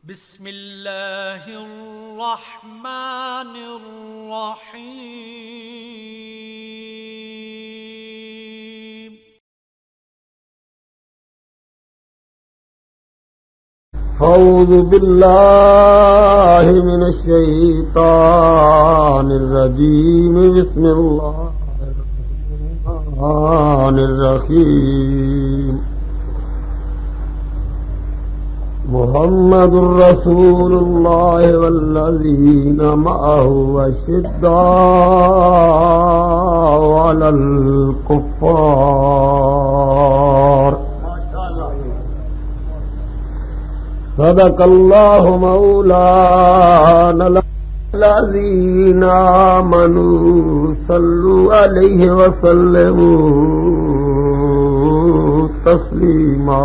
بسم اللہ الرحمن الرحیم اعوذ باللہ من الشیطان الرجیم بسم اللہ الرحمن الرحیم محمد رسول اللہ والذین معه اشداء علی الکفار صدق اللہ مولانا الذین آمنوا صلوا علیہ وسلموا تسلیما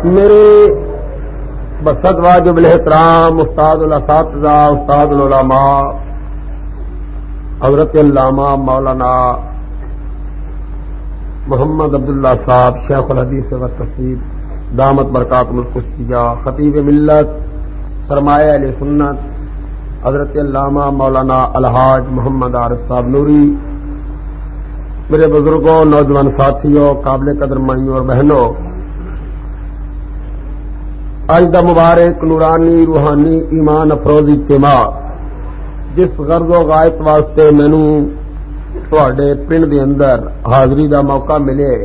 میرے بسط واجب الاحترام استاد الاساتذہ استاد العلماء حضرت علامہ مولانا محمد عبداللہ صاحب شیخ الحدیث و تفسیر دامت برکاتہم القدسیہ خطیب ملت سرمایہ اہل سنت حضرت علامہ مولانا الحاج محمد عارف صاحب نوری، میرے بزرگوں، نوجوان ساتھیوں، قابل قدر مائیوں اور بہنوں، آج دا مبارک نورانی روحانی ایمان افروز اجتماع جس غرض و غائط واسطے مینوں تواڈے پنڈ دے اندر حاضری دا موقع ملے،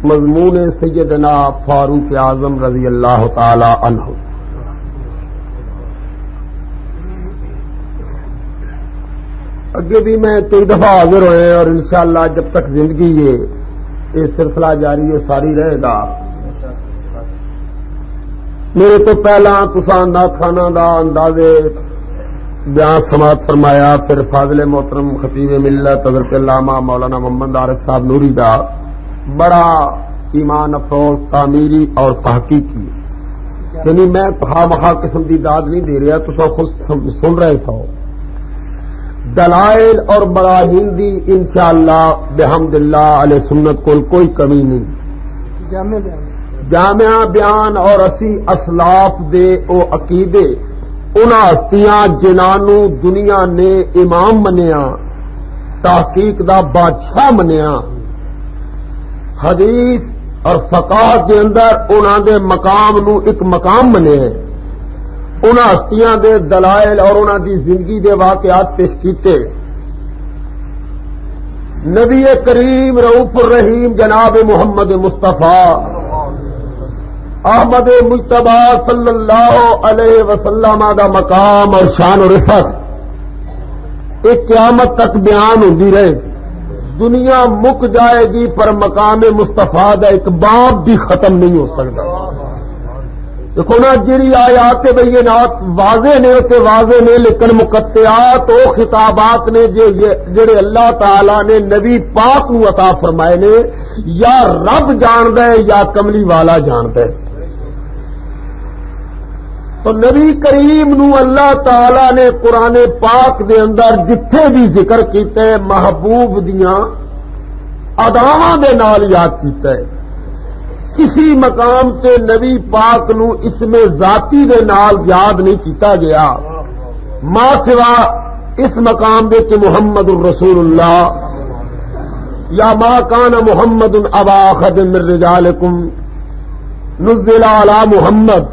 مضمون سیدنا فاروق اعظم رضی اللہ تعالی عنہ۔ اگے بھی میں کئی دفعہ حاضر ہوئے اور انشاءاللہ جب تک زندگی ہے یہ سلسلہ جاری و ساری رہے گا۔ میرے تو پہلا تساں نعت خانہ دا اندازے بیان سماعت فرمایا، پھر فاضل محترم خطیب ملت حضرت علامہ مولانا محمد عارف صاحب نوری دا بڑا ایمان افروز تعمیری اور تحقیقی، یعنی میں خواہ مخواہ قسم دی داد نہیں دے رہا، تساں خود سن رہے سو دلائل اور براہین دی انشاءاللہ بحمد اللہ علیہ سنت کو کوئی کمی نہیں، جامعہ بیان اور اسی اسلاف دے او عقیدے انہاں ہستیاں جنہاں دنیا نے امام منیا، تحقیق دا بادشاہ منیا، حدیث اور فقہ کے اندر انہاں دے مقام نو ایک مقام منیا، انہاں ہستیاں دے دلائل اور انہاں دی زندگی دے واقعات پیش کیتے۔ نبی کریم رؤوف الرحیم جناب محمد مصطفیٰ احمد مجتبی صلی اللہ علیہ وسلم دا مقام اور شان و رفعت ایک قیامت تک بیان ہوندی رہے گی، دنیا مک جائے گی پر مقام مصطفیٰ دا ایک باب بھی ختم نہیں ہو سکتا۔ دیکھو نا جڑی آیات بینات واضح نے تے واضح نے، لیکن مقطعات او خطابات نے جڑے اللہ تعالی نے نبی پاک نو عطا فرمائے نے، یا رب جاندا ہے یا کملی والا جاندا ہے۔ تو نبی کریم نو اللہ تعالی نے قرآن پاک دے اندر جتھے بھی ذکر کیتا ہے محبوب دیاں اداواں دے نال یاد کیتا ہے، کسی مقام تے نبی پاک نو اس میں ذاتی دے نال یاد نہیں کیتا گیا، ما سوا اس مقام دے کہ محمد الرسول اللہ یا ما کان محمد ابا احد من رجالکم نزل علی محمد۔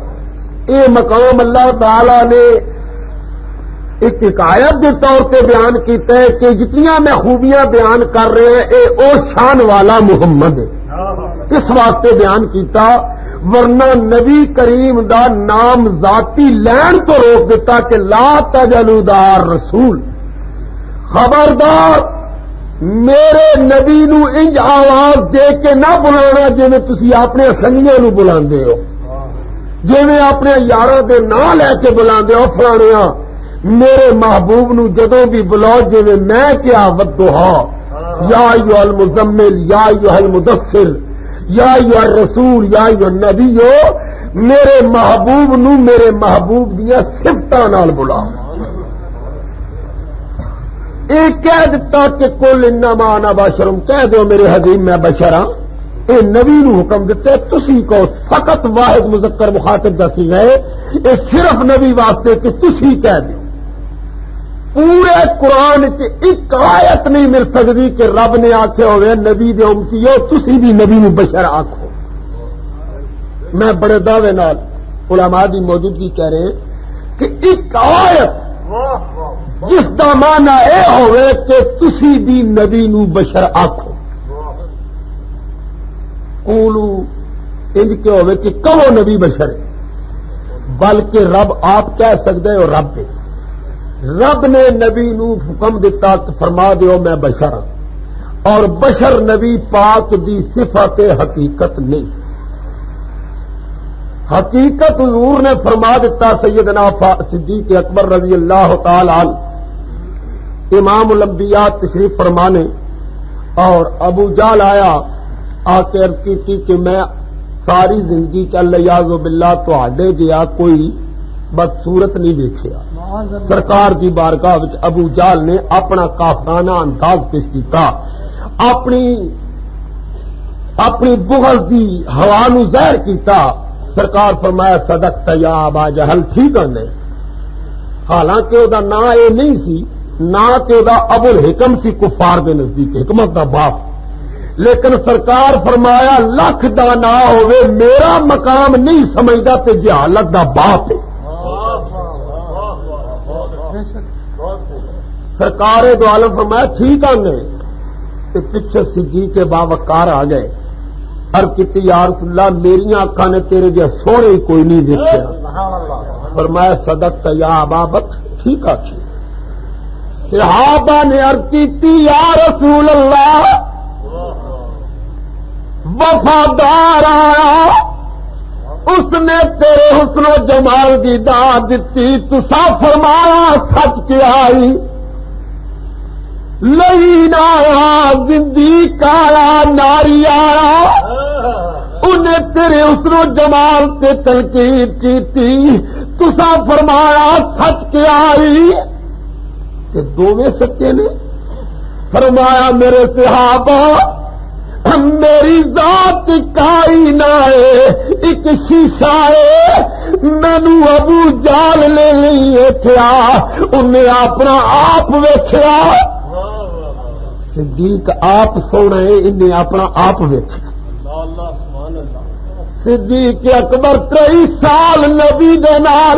اے مقام اللہ تعالی نے ایک حکایت کے طور پہ بیان کیتا ہے کہ جتنیاں میں خوبیاں بیان کر رہے ہیں اے او شان والا محمد ہے، اس واسطے بیان کیتا، ورنہ نبی کریم دا نام ذاتی لین تو روک دیتا کہ لا تجلوا دار رسول، خبردار میرے نبی نو انج آواز دے کے نہ بلانا جی تسی اپنے سنگیاں نو بلاندے ہو، جی اپنے یاراں دے نام لے کے بلاندے ہو فلانیاں، میرے محبوب نو جدوں بھی بلاؤ جی میں کیا ودھا یا ایھا المزمل یا ایھا المدثر یا ایھا رسول یا ایھا نبی میرے محبوب نو میرے محبوب دیا صفتاں نال بلاؤ. یہ کہہ دیتا کہ کل انما انا بشر، کہہ دو میرے حبیب میں بشر ہاں. اے نبی نو حکم دیتے تسی کو فقط واحد مذکر مخاطب دسی گئے، یہ صرف نبی واسطے کہ تسی کہہ دو. پورے قرآن ایک آیت نہیں مل سکتی کہ رب نے آخیا ہوئے نبی دے امتی ہو تسی بھی نبی نو بشر آکھو. میں بڑے دعوے نال علماء دی موجودگی کہہ رہے ہیں کہ ایک آیت جس دا معنی اے ہوئے کہ تسی بھی نبی نو بشر آکھو. قولو انج کے ہوئے کہ کہو نبی بشر ہے، بلکہ رب آپ کہہ سکتے ہو رب ہے. رب نے نبی نو حکم دیتا کہ فرما دیو میں بشر ہوں، اور بشر نبی پاک دی صفت حقیقت نہیں. حقیقت حضور نے فرما دیتا. سیدنا صدیق اکبر رضی اللہ تعالی عنہ امام الانبیاء تشریف فرمانے، اور ابو جہل آیا آ کے عرض کی تھی کہ میں ساری زندگی چل الیاذ باللہ تواڈے جیا کوئی بدصورت نہیں دیکھیا. سرکار دی بارگاہ وچ ابو جہل نے اپنا کافرانہ انداز پیش کیتا، اپنی بغض دی ہوا نو ظاہر کیتا. سرکار فرمایا صدقت یا ابا جہل، ٹھیک ہے. حالانکہ او دا نام اے نہیں سی، نہ کہ او دا ابو الحکم سی کفار دے نزدیک، حکمت دا باپ. لیکن سرکار فرمایا لکھ دا نہ ہوئے میرا مقام نہیں سمجھدا تے جہالت دا باپ ہے. سرکار دو عالم فرمایا ٹھیک آ گئے. پیچھے صدیق کے باوقار آ گئے. عرض کیتی یا رسول اللہ میری آنکھاں نے تیرے جے سونے ہی کوئی نہیں دیکھا. فرمایا صدقت یا ابا بکر، ٹھیک آخی. صحابہ نے عرض کیتی یا رسول اللہ وفادار آیا، اس نے تیرے حسن و جمال دی داد دیتی، تسا فرمایا سچ کے آئی. لین آیا زندیق آیا ناری آیا، انہیں تیرے حسن و جمال سے تنقید کی تھی، تسا فرمایا سچ کے آئی. کہ دونوں سچے نے؟ فرمایا میرے صحابہ میری ذات کائنہ ہے ایک شیشہ ہے، مینو ابو جال نے نہیں ویکھیا، انہیں اپنا آپ ویکھیا. صدیق آپ سونا ہے، انہیں اپنا آپ ویکھیا. صدیق اکبر 23 سال نبی دے نال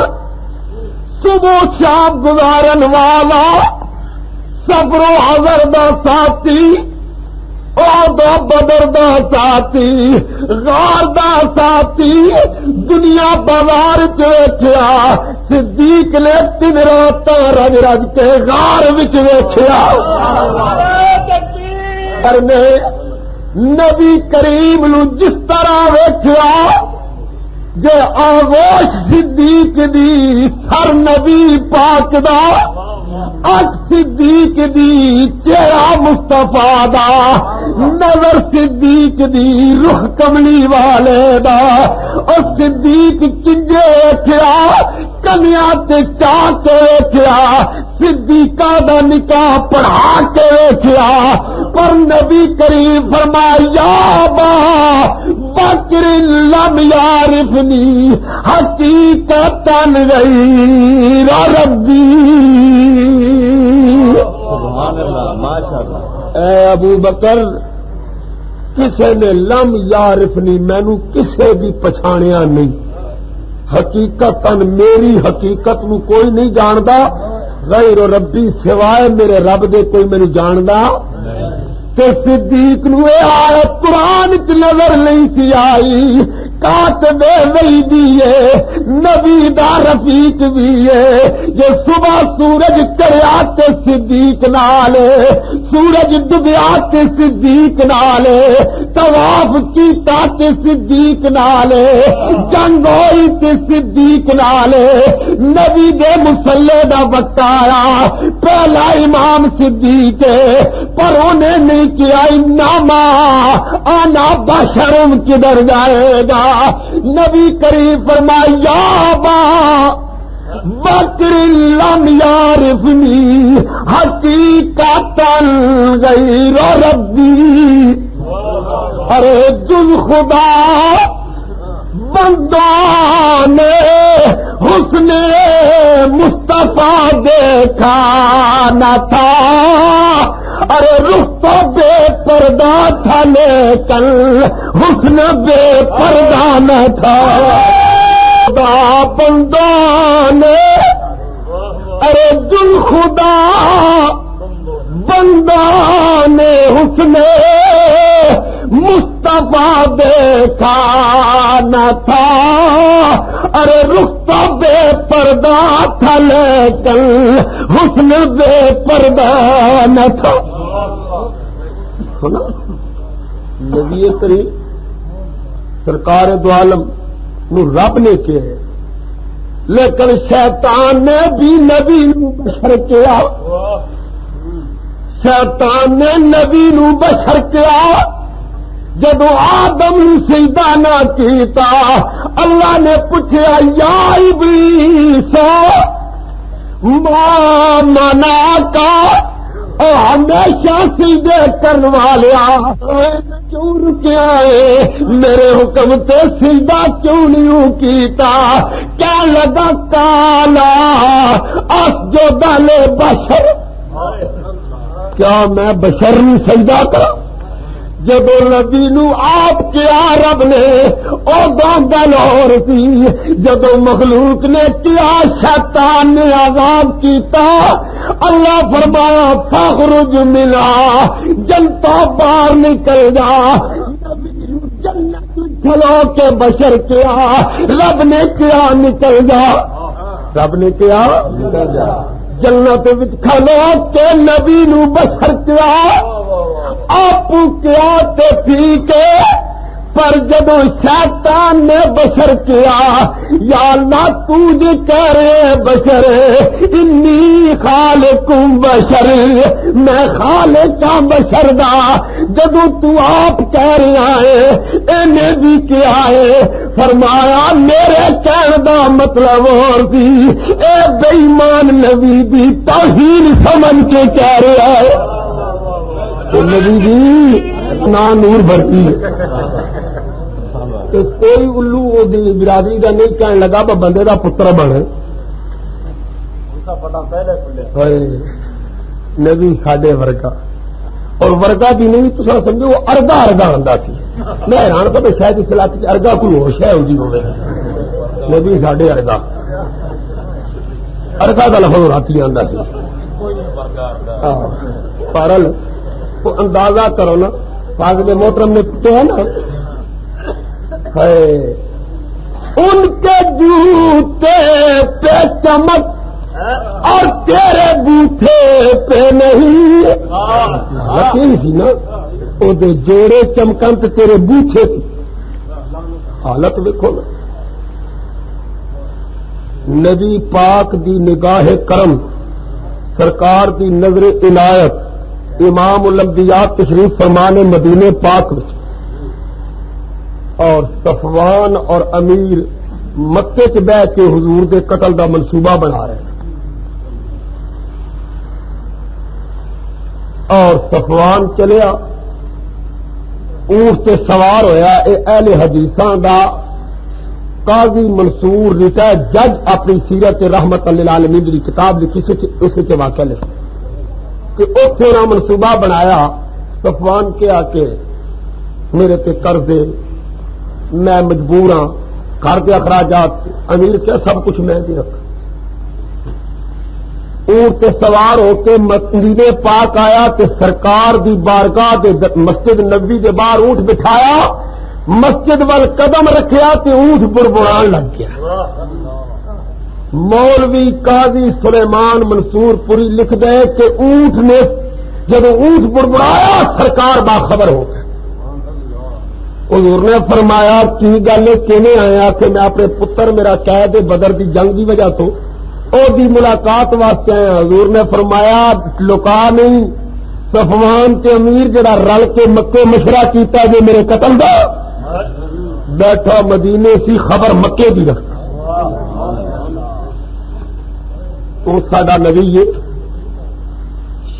صبح شام گزارن والا، صبر و حذر دا ساتھی، بدر دا ساتھی، غار دا ساتھی، دنیا بازار چیکھیا. صدیق نے 3 رات رج رج کے غار وچ ویکھیا. پر نے نبی کریم نو جس طرح ویکھیا جے آغوش صدیق دی سر نبی پاک دا، اک صدیق دی چہرہ مصطفیٰ دا، نظر صدیق دی رخ کملی والے دا. اور صدیق کنجے ویکھیا کنیا تے چاہ کے ویکھیا، صدیقہ دا نکاح پڑھا کے ویکھیا. پر نبی کریم فرمایا با بکر لم یعرفنی حقیقتاً غیر ربی. سبحان اللہ، ماشاءاللہ. اے ابو بکر کسے نے لم یعرفنی، مینو کسے بھی پچھاڑیا نہیں. حقیقتاً میری حقیقت نو کوئی نہیں جاندا، غیر ربی سوائے میرے رب دے کوئی مینو جاندا. تے صدیق نو اے آیت قرآن چ نظر نہیں سی آئی. کاتب وحی بھی ہے، نبی دا رفیق بھی ہے. جو صبح سورج چڑھیا تے صدیق نال، سورج ڈبیا تے صدیق نال، طواف کیتا تے صدیق نال، جنگ ہوئی تے صدیق نال. نبی دے مصلی دا وقت آیا، پہلا امام صدیق ہے، پر انہیں نہیں کیا انما انا بشرم کدھر جائے گا؟ نبی کریم فرمایا یا با بکر لم یعرفنی حقیقتا غیر ربی، ارے جز خدا بندوں نے حسن مصطفیٰ دیکھا نہ تھا، ارے رخ تو بے پردہ تھا لیکن حسن بے پردہ نہ تھا۔ خدا بندوں نے ارے دل خدا بندوں نے حسن مصطفیٰ دیکھا نہ تھا، ارے رخ تو بے پردہ تھا لیکن حسن بے پردہ نہ تھا۔ نبی کریم سرکار دو عالم نو رب نے کیا ہے، لیکن شیطان نے بھی نبی نو بشر کیا، شیطان نے نبی نو بشر کیا۔ جدو آدم نو سجدہ نہ کیتا، اللہ نے پوچھا یا ابلیس ما منعک، او ہمیشہ سجدے کرنے والیا کیوں رکیا ہے؟ میرے حکم تے سجدہ کیوں نہیں کیتا؟ کیا لگا کالا اسجد لبشر، کیا میں بشر نو سجدہ کرا؟ جب نبی نو آپ کیا رب نے او گل اور سی، جب مخلوق نے کیا شیطان نے عذاب کیتا، اللہ فرمایا فاخرج منہا، جنتا باہر نکل جا۔ جنت کھلو کے بشر کیا، رب نے کیا نکل جا، رب نے کیا نکل جا۔ جنت وچ کھلو کے نبی نو بشر کیا، آپ کیا تے ٹھیک ہے، پر جب شیطان نے بشر کیا، یا اللہ تو جو کہہ رہے بشر انی خالق بشر، میں خالق کا بشر دا، جب تو آپ کہہ رہا ہے انہیں بھی کیا ہے؟ فرمایا میرے کہنے دا مطلب اور سی، اے بے ایمان نبی دی توہین سمجھ کے کہہ رہا ہے۔ نبی جی نا نور بھرتی کہ کوئی الو وہ برادری کا نہیں کہنے لگا بندے دا پتر بنے، نبی ساڈے ورگا، اور ورگا بھی نہیں تو سمجھو وہ ارگا ارگا آتا سی۔ میں حیران تھا شاید اس علاقے ارگا کوئی ہو شہ ہوتی ہوگی، نبی ساڈے ارگا، ارگا کا لفظ راتی آتا سی۔ پارل کو اندازہ کرو نا، پاک دے محترم نے تو ہے نا، ان کے جوتے پہ چمک اور تیرے بوٹے پہ نہیں، یقین سی نا وہ جوڑے چمکن تے تیرے بوٹے تھی، حالت دیکھو نا۔ نبی پاک دی نگاہ کرم، سرکار دی نظر عنایت، امام الانبیاء تشریف فرمانے مدینے پاک وچ، اور صفوان اور امیر مکے چ بہ کے حضور دے قتل دا منصوبہ بنا رہے ہیں، اور صفوان چلیا اونٹ تے سوار ہویا، اے اہل حدیثاں دا قاضی منصور ریٹائرڈ جج اپنی سیرت رحمت للعالمین دی کتاب لکھی، اس کے واقعہ لکھا کہ اتنے نہ منصوبہ بنایا، صفوان کے آ کے میرے تے قرضے، میں مجبور ہاں، گھر کے اخراجات، امیر کیا سب کچھ میں دے رکھا۔ اونٹ تے سوار ہو کے مدینے پاک آیا تے سرکار دی بارگاہ دے مسجد نبوی دے باہر اونٹ بٹھایا، مسجد وال قدم رکھیا تے اونٹ بربران لگ گیا۔ مولوی قاضی سلیمان منصور پوری لکھ دے کہ اونٹ نے جب اونٹ بربرایا سرکار باخبر ہو گئے۔ حضور نے فرمایا کی گل کیویں آیا کہ میں اپنے پتر میرا قید بدر دی جنگ دی وجہ تو او دی ملاقات واسطے آیا۔ حضور نے فرمایا لکا نہیں، صفوان کے امیر جڑا رل کے مکے مشورہ کیتا جو میرے قتل دا بیٹھا مدینے سی خبر مکے دی رکھتا تو ساڈا نبی ہے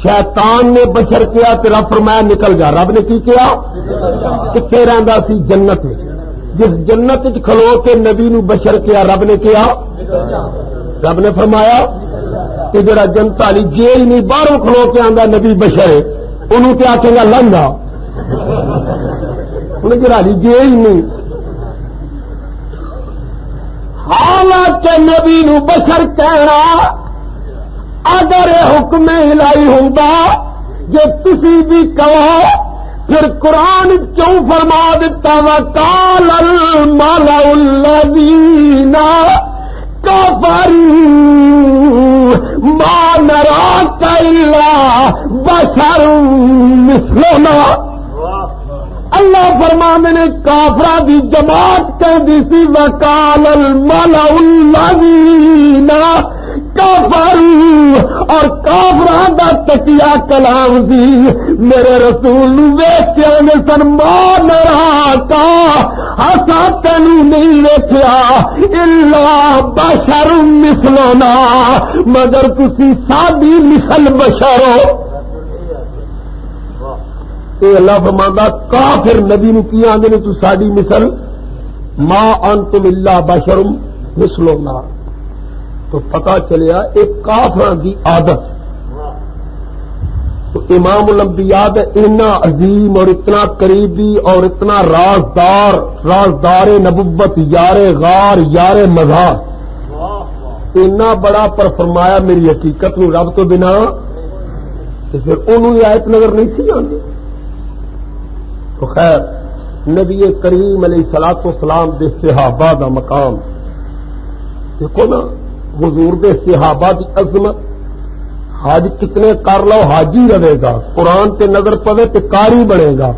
شیطان نے بشر کیا تیرا فرمایا نکل جا رب نے کی کیا کتنے رہندا سی جنت وچ جس جنت وچ کھلو کے نبی نو بشر کیا رب نے کیا رب نے فرمایا کہ جڑا جنت والی جیل نہیں باہروں کھلو کے آندا نبی بشر ہے انہوں تے آکھے گا لنگا انہیں جڑا جیل نہیں حالانکہ نبی نو بشر کہنا اگر حکم الہی ہوگا جے تسی بھی کہو پھر قرآن کیوں فرما دیتا وقال الملأ الذین کفروا ما نراک الا بشر مثلنا اللہ فرمانے نے کافرہ دی جماعت کہندی سی وقال الملأ الذین کافروا اور کافران دا تکیہ کلام سی میرے رسول نو ویکھ کے آنے سن ما نراکا ہسا تینو نہیں ویکھیا الا بشر مثلنا مگر تسی سادی مثل بشر ہو اے اللہ فرماندا کافر نبی نو کی آندے نے تو ساڈی مثل ما انتم الا بشر مثلنا تو پتہ چلیا ایک کافران دی عادت تو امام الانبیاء اتنا عظیم اور اتنا قریبی اور اتنا رازدار نبوت یار غار یار مزار اتنا بڑا پر فرمایا میری حقیقت نو رب تو بنا تو پھر انہوں یہ آیت نظر نہیں سی آندی تو خیر نبی کریم علیہ الصلوۃ والسلام دے صحابہ دا مقام دیکھو نا حضور دے صحابہ دی عظمت حاج کتنے کر لو حاجی رہے گا قرآن تے نظر پوے تے قاری بنے گا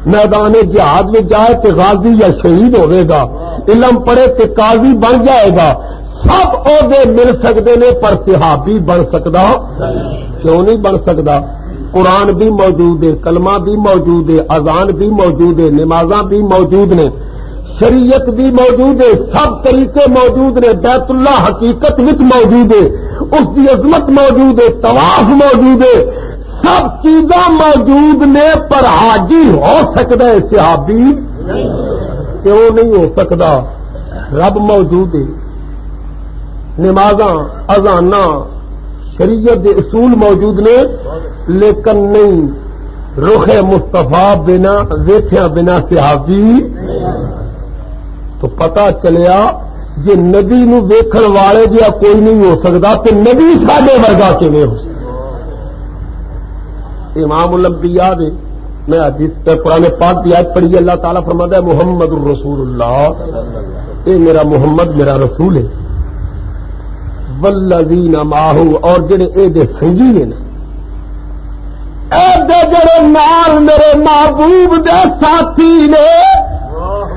میدان جہاد میں جائے تے غازی یا شہید ہوئے گا علم پڑھے تے قاضی بن جائے گا سب عہدے مل سکتے نے پر صحابی بن سکتا کیوں نہیں بن سکتا قرآن بھی موجود ہے کلمہ بھی موجود ہے اذان بھی موجود ہے نمازاں بھی موجود نے شریعت بھی موجود ہے سب طریقے موجود نے بیت اللہ حقیقت وچ موجود ہے اس کی عظمت موجود ہے طواف موجود ہے سب چیزاں موجود نے پر حاجی ہو سکتا ہے صحابی کیوں نہیں ہو سکتا رب موجود ہے نمازاں اذاناں شریعت کے اصول موجود نے لیکن نہیں رخ مصطفیٰ بنا ویکھیا بنا صحابی تو پتہ چلیا جے نبی نو ویکھن والے جہا کوئی نہیں ہو سکتا تو نبی ساڈے ورگا کیویں ہو سکتا امام الانبیاء دے میں حدیث قرآن پاک کی آیت پڑھی اللہ تعالیٰ فرماتا ہے محمد الرسول اللہ اے میرا محمد میرا رسول ہے والذین معہ اور جڑے اے دے سنگی نے اے دے جڑے نال میرے محبوب دے ساتھی نے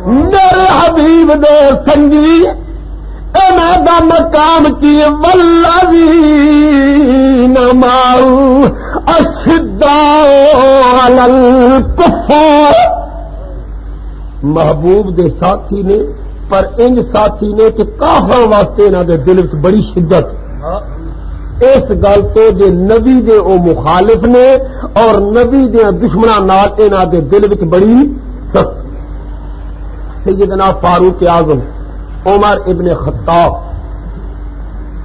میرے حبیب دے سنگی انہاں دا مقام کی والذین معہ اشداء علی الکفار محبوب دے ساتھی نے پر انج ساتھی نے کہ کافر واسطے انہاں دے دل وچ بڑی شدت اس گل تو جے نبی دے او مخالف نے اور نبی دے دشمناں نال انہاں دے دل وچ بڑی سخت سیدنا فاروق اعظم عمر ابن خطاب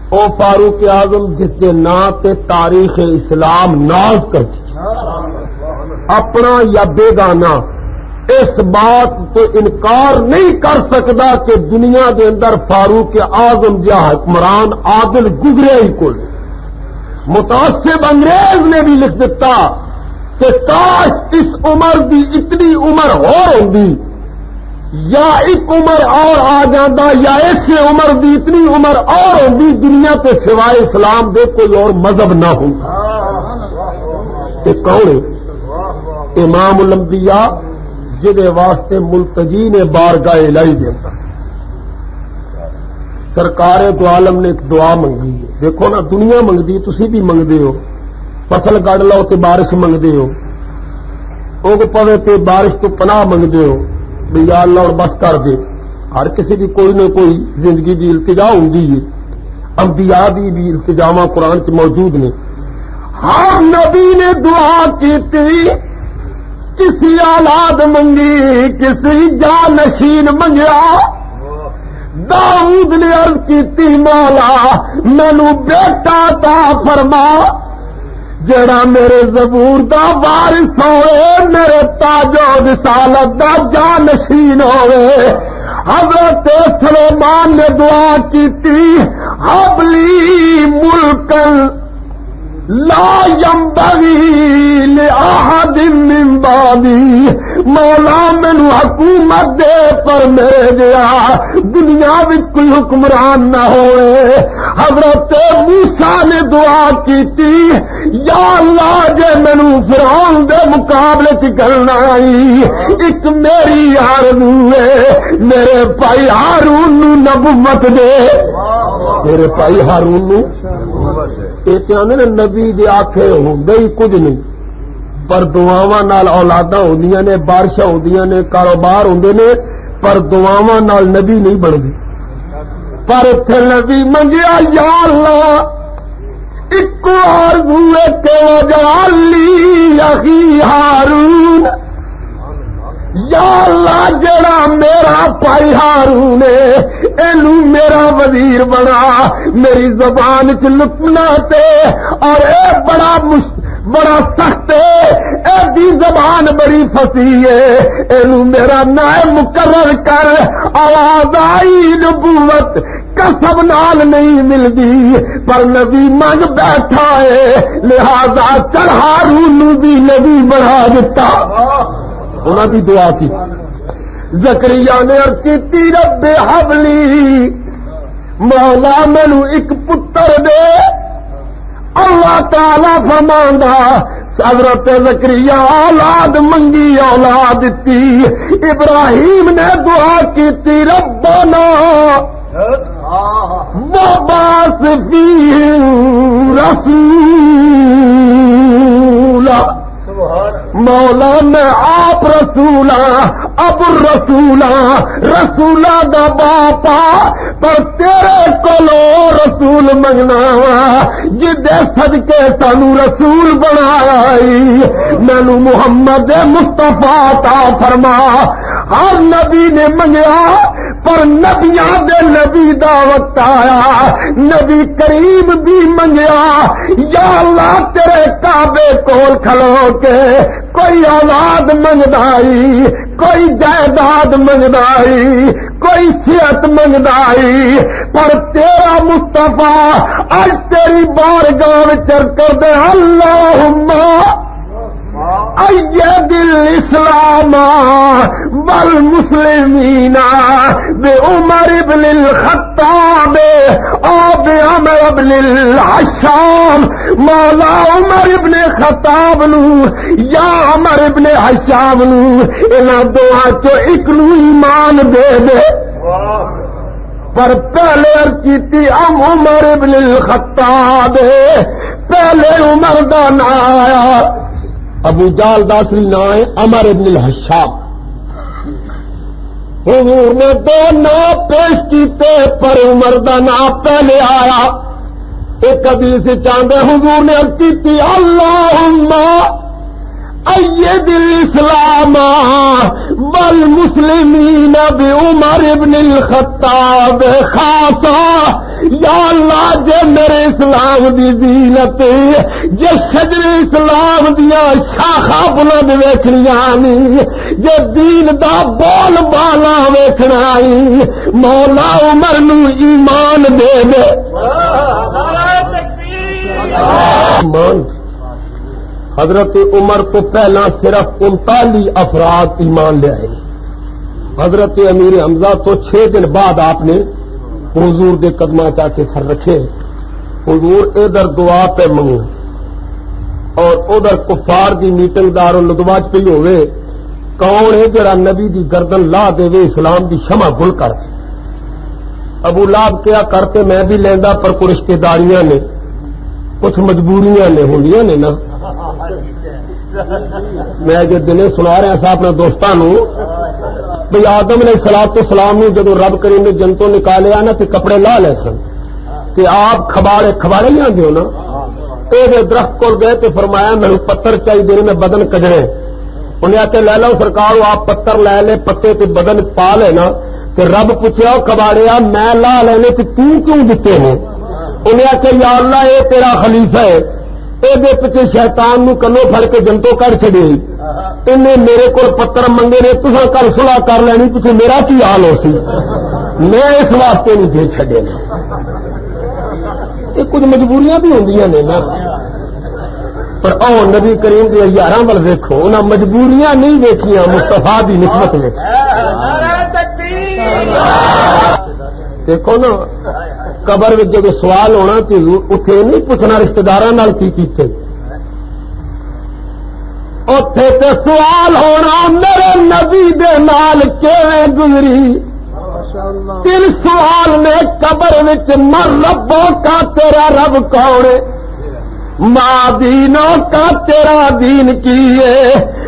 او فاروق اعظم جس کے نام تے تاریخ اسلام ناز کرتی اپنا یا بیگانہ اس بات تو انکار نہیں کر سکتا کہ دنیا دے اندر فاروق اعظم جا حکمران عادل گزرے ہی کوئی متعصب انگریز نے بھی لکھ دیتا کہ کاش اس عمر دی اتنی عمر ہوندی یا ایک عمر اور آ جاندہ یا اس عمر دی اتنی عمر اور ہوندی دنیا تے سوائے اسلام دے کوئی اور مذہب نہ ہوگا کہ کون ہے امام الانبیاء جدے واسطے ملتجی نے بارگاہ الہی دیتا سرکار دو عالم نے ایک دعا منگی ہے دیکھو نا دنیا منگدی تسی بھی منگدے ہو فصل گڑ لو تے بارش منگدے ہو، اگ پوے تے بارش تو پناہ منگدے ہو بھی یا اللہ اور بس کر دے. ہر کسی دی کوئی نہ کوئی زندگی دی التجا ہوندی ہے. انبیاء دی بھی التجاواں قرآن چ موجود نے. ہر نبی نے دعا کیتی، کسی اولاد منگی، کسی جانشین منگیا. داؤد نے عرض کیتی مولا مینوں بیٹا عطا فرما جڑا میرے زبور دا وارث ہوئے، میرے تاج و رسالت دا جانشین ہوئے. حضرت سلیمان نے دعا کیتی حبلی ملکن لا ينبغي لأحد من بعدی، مولا مینوں حکومت دے پر میرے جیا دنیا وچ کوئی حکمران نہ ہوئے. حضرت موسیٰ نے دعا کیتی یا اللہ جے مینوں فرعون دے مقابلے چ کرنا آئی، ایک میری آرزو ہے میرے بھائی ہارون نوں نبوت دے. میرے بھائی ہارون نوں یہ نبی دے آکھے ہوندے ہی کچھ نہیں، پر دعاواں نال اولاداں ہوندیاں نے، بارشاں ہوندیاں نے، کاروبار ہوندے نے، پر دعاواں نال نبی نہیں بندے. پر اتنے نبی منگیا یا اللہ ایک آرزو ہے کہ وجعل لی اخی ہارون، یا اللہ جڑا میرا بھائی ہارون ہے اینو میرا وزیر بنا، میری زبان چ لکنا تے اور اے بڑا سخت ہے، اے دی زبان بڑی فصیح ہے، اینو میرا نائب مقرر کر. آواز آئی نبوت کسب نال نہیں ملدی، پر نبی منگ بیٹھا ہے لہذا چل ہارون نو بھی نبی بنا دیتا. انہاں دی دعا کی. زکریا نے عرض کیتی رب حبلی، مولا مینوں ایک پتر دے. اللہ تعالی فرماندا حضرت زکریا اولاد منگی اولاد دتی. ابراہیم نے دعا کیتی ربنا وبعث فیہم رسولا، مولا میں آپ رسولا اب رسولا دا باپا، پر تیرے کولو رسول منگنا وا جدے صدقے سانو رسول بنایا، مینوں محمد مصطفیٰ عطا فرما. ہر نبی نے منگیا پر نبیاں دے نبی دا وقت آیا، نبی کریم بھی منگیا یا اللہ تیرے کعبے کول کھلو کے کوئی اولاد منگدائی، کوئی جائیداد منگدائی، کوئی صحت منگدائی، پر تیرا مصطفیٰ اج تیری بارگاہ وچ کر دے اللہم اید الاسلام والمسلمین بعمر بن الخطاب او بعمر بن الحشام. مولا عمر ابن خطاب نو یا عمر ابن حشام نو انہاں دوہاں چوں ایک نو ایمان دے دے. پر پہلے کیتی عمر ابن الخطاب، پہلے عمر دا نام آیا. ابو جال داسری نام ہے عمر ابن الحشام. حضور نے دو نام پیش کیتے پر عمر دا نام پہلے آیا. ایک حدیث چاندے حضور نے عرض کی اللہم اید الاسلام والمسلمین بعمر ابن الخطاب خاصا. یا اللہ جے میرے اسلام دی زینت جے شجر اسلام دیا شاخا بلند ویکھنیاں نی، جے دین دا بول بالا ویکھنا آئی، مولا عمر نو ایمان دے دے. ایمان حضرت عمر تو پہلا صرف 39 افراد ایمان لے آئے. حضرت امیر حمزہ تو 6 دن بعد آپ نے حضور دے قدمہ چاہ کے سر رکھے. حضور ادھر دعا پہ منگو اور ادھر کفار دی میٹنگ دار الندواج پہ ہوئے. کون ہے جڑا نبی دی گردن لا دے وے اسلام دی شمع گل کر دے. ابو لہب کیا کرتے میں بھی لیندا پر کو رشتہ داریاں نے کچھ مجبوریاں نے ہوندیاں نے نا. میں جو دنے سنا رہا سا اپنے دوستوں بھئی آدم علیہ الصلوۃ والسلام نو جدو رب کریم نے جنتوں نکالیا نا تے کپڑے لا لے سن تے آپ کھباڑے ہی آندے ہو نا. یہ درخت کو گئے تے فرمایا میرے پتھر چاہیے میں بدن کجڑے. انہیں آتے لے لو سرکار آپ پتھر لے لے پتے تے بدن پا لینا. تے رب پوچھا کباڑیا میں لا لینے تے تو کیوں دیتے ہیں؟ انہیں آخیا یا اللہ یہ تیرا خلیفہ ہے یہ پیچھے شیطان نو کلو پھڑ کے جنتوں کر چڑی انہیں میرے کو پتھر منگے نے تسا کل صلح کر لینی پیچھے میرا کی حال ہو سی میں اس واسطے نہیں دے چڈے. یہ کچھ مجبوریاں بھی ہوندیاں نے نا. پر او نبی کریم کے یاراں ول ویکھو انہاں مجبوریاں نہیں ویکھیاں مصطفیٰ دی نسبت ویکھی. دیکھو نا قبر میں جب سوال ہونا تو اتنے نہیں پوچھنا رشتے داراں نال کی کیتے اتے تے سوال ہونا میرے نبی دے نال کیویں گزری. تین سوال نے قبر وچ مر ربوں کا تیرا رب کون ماں دینوں کا تیرا دین کی ہے.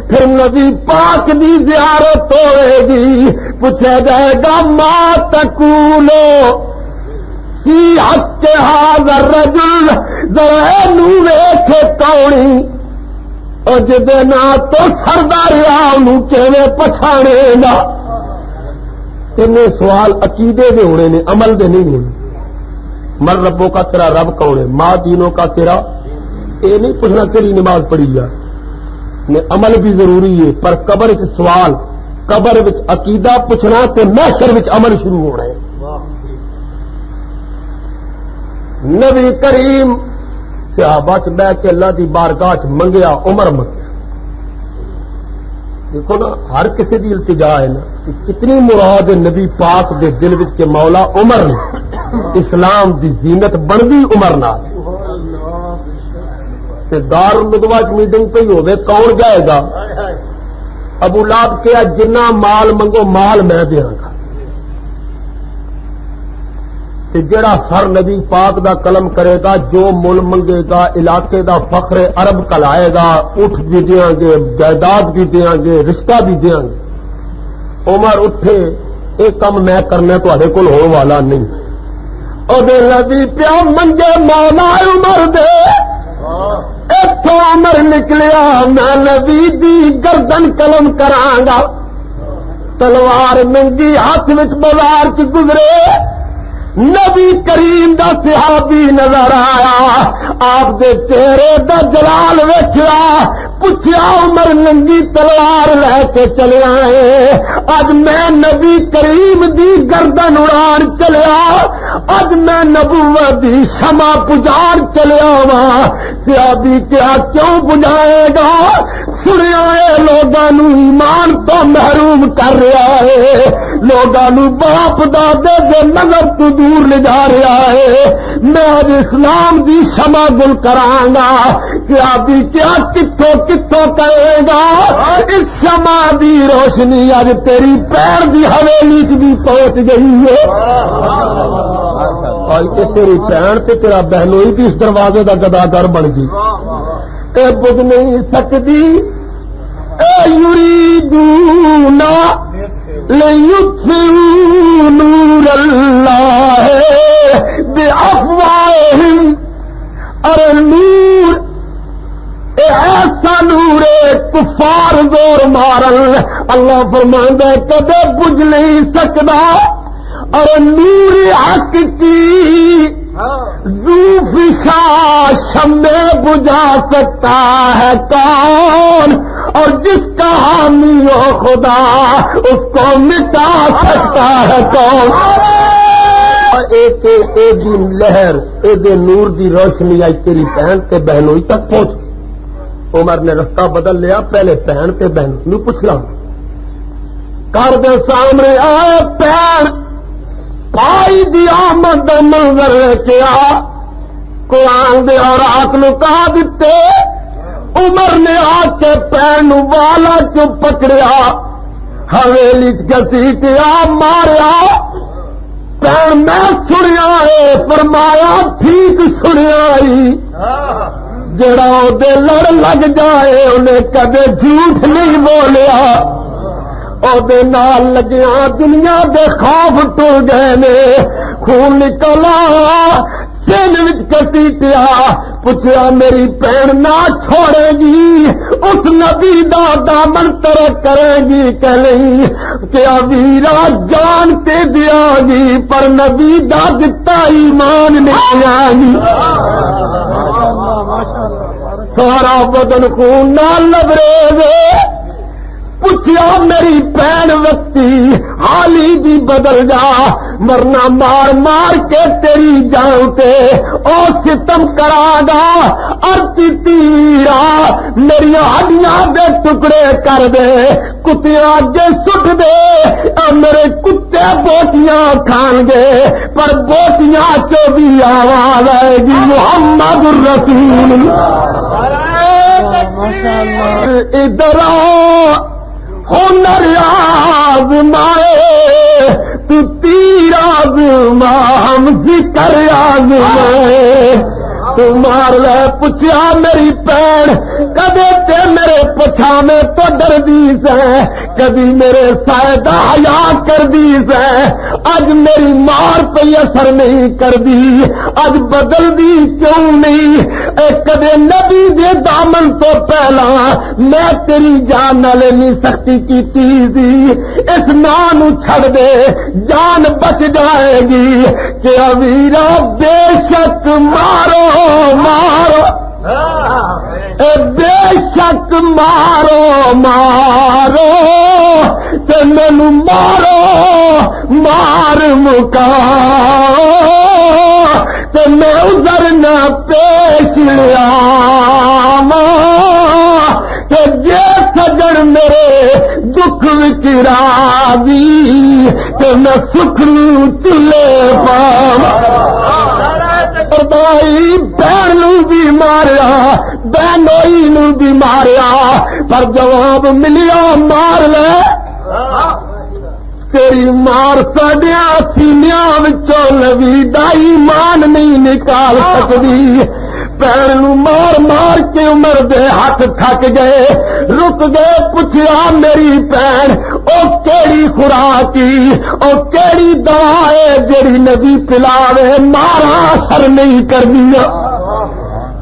پھر نبی پاک دی زیارت ہوئے گی پوچھا جائے گا ماں تقولو فی حق ھذا الرجل ذرا نو ویکھے کونی او جدے نا تو سردار نو کیویں پچھانے گا. تین سوال عقیدے دے ہونے نے عمل دے نہیں ہونے. مر ربوں کا تیرا رب کون ہے ماں دینوں کا تیرا یہ نہیں پوچھنا کہڑی نماز پڑھی جا نے عمل بھی ضروری ہے. پر قبر وچ سوال قبر وچ عقیدہ پوچھنا تے محشر وچ عمل شروع ہونا ہے. نبی کریم صحابہ چ بہ کے اللہ دی بارگاہ چ منگیا عمر منگیا. دیکھو نا ہر کسی دی التجا ہے نا کہ کتنی مراد ہے نبی پاک دے دل وچ کے مولا عمر نے اسلام دی زینت بنتی عمر نال. دار الندوا میٹنگ پہ ہی ہوئے کون جائے گا؟ ابو لہب کیا جنہ مال منگو مال میں دیا گا. جڑا سر نبی پاک دا قلم کرے گا جو مل منگے گا علاقے دا فخر عرب کلائے گا اٹھ بھی دیاں گے جائیداد بھی دیاں گے رشتہ بھی دیاں گے. عمر اٹھے ایک کم میں کرنا تے کول ہونے والا نہیں. اور نبی پیا منگے مولا عمر دے اتو عمر نکلیا میں نبی دی گردن قلم کراں گا. تلوار ننگی ہاتھ وچ بازار چ گزرے نبی کریم دا صحابی نظر آیا آپ دے چہرے دا جلال ویکھیا پوچھیا عمر ننگی تلوار لے کے چلے آئے اج میں نبی کریم دی گردن اڑان چلیا اج میں نبوت دی شمع بجھان چلیا وا. صحابی کیا کیوں بجھائے گا سنیا ہے لوگاں نو ایمان تو محروم کر رہا ہے لوگاں نو باپ دادے دے نظر تو دور لے جا رہا ہے میں آج اسلام دی شمع گل کراں گا. صحابی کیا کتوں کتوں کرے گا اس شمع دی روشنی آج تیری پیر دی حویلی چ بھی پہنچ گئی ہے. تیری بہن تے تیرا بہنوئی بھی اس دروازے دا گداگر بن گئی. اے بجھ نہیں سکتی اے یریدون لیطفئوا نور اللہ بافواہہم. ارے نور ایسا نور کفار زور مارل اللہ فرماندا کدے بجھ نہیں سکتا. اور نور حق کی ذوفشا شمع بجھا سکتا ہے کون اور جس کا حامی ہو خدا اس کو مٹا سکتا ہے کون. ایک لہر اے نور دی روشنی آئی تیری بہن تے بہنوئی تک پہنچ. عمر نے رستہ بدل لیا پہلے بہن تے بہن نو پوچھنا کر دے سامنے آئے بہن پائی دی آمد دا منظر کیا قرآن دے اور رات نو کہا دیتے. عمر نے آ کے پین والا چ پکڑیا حویلی چ گھسیٹیا ماریا بھن میں سنیا ہے فرمایا ٹھیک سنیا ہی جڑا دے لڑ لگ جائے انہیں کدے جھوٹ نہیں بولیا دے نال لگیا دنیا دے خوف ٹر گئے نے خون نکلا سین وچ کسیٹیا پوچھا میری بہن نہ چھوڑے گی اس نبی دا دامن ترک کرے گی کہ نہیں کیا ویرا جان تے دیا گی پر نبی دا دتا ایمان نہیں آگی سارا بدن خون نال لبریز پوچھا میری بہن وقتی حالی بھی بدل جا مرنا مار مار کے تیری جان تے او ستم کرا گا ارتی ویرا میری ہڈیاں دے ٹکڑے کر دے کتیاں اگے سٹ دے میرے کتے بوٹیاں کھان گے پر بوٹیاں چو بھی آواز آئے گی محمد الرسول ادھر ہنر آزمائے تو تیر آزما ہم ذکر آزمائے تو مار لے پوچھا میری بہن کدے تے میرے پچھا میں تو ڈر دیس ہے کبھی میرے سائدہ حیا کر دیس ہے اج میری مار پہ اثر نہیں کر دی اج بدل دی کیوں نہیں کدے نبی دے دامن تو پہلا میں تیری جان نہ لینی سختی کی تیزی اس نام چھڑ دے جان بچ جائے گی کہ ویرا بے شک مارو مارو بے شک مارو مارو تے مینوں مارو مار مکا تے میں عذر نہ پیش لیا تے جے سجن میرے دکھ وچ راضی تے میں سکھ نوں چلے پاواں بھائی بہن بھی ماریا بہنوئی نو بھی ماریا پر جواب ملیا مار لے تیری مار سڈیا سینیا وچوں نبی دا ایمان نہیں نکال سکتی بہن مار مار کے عمر دے ہاتھ تھک گئے رک گئے پوچھا میری بہن او کیڑی خوراکی او کیڑی دوا ہے جیڑی نبی پلاوے مارا اثر نہیں کرنی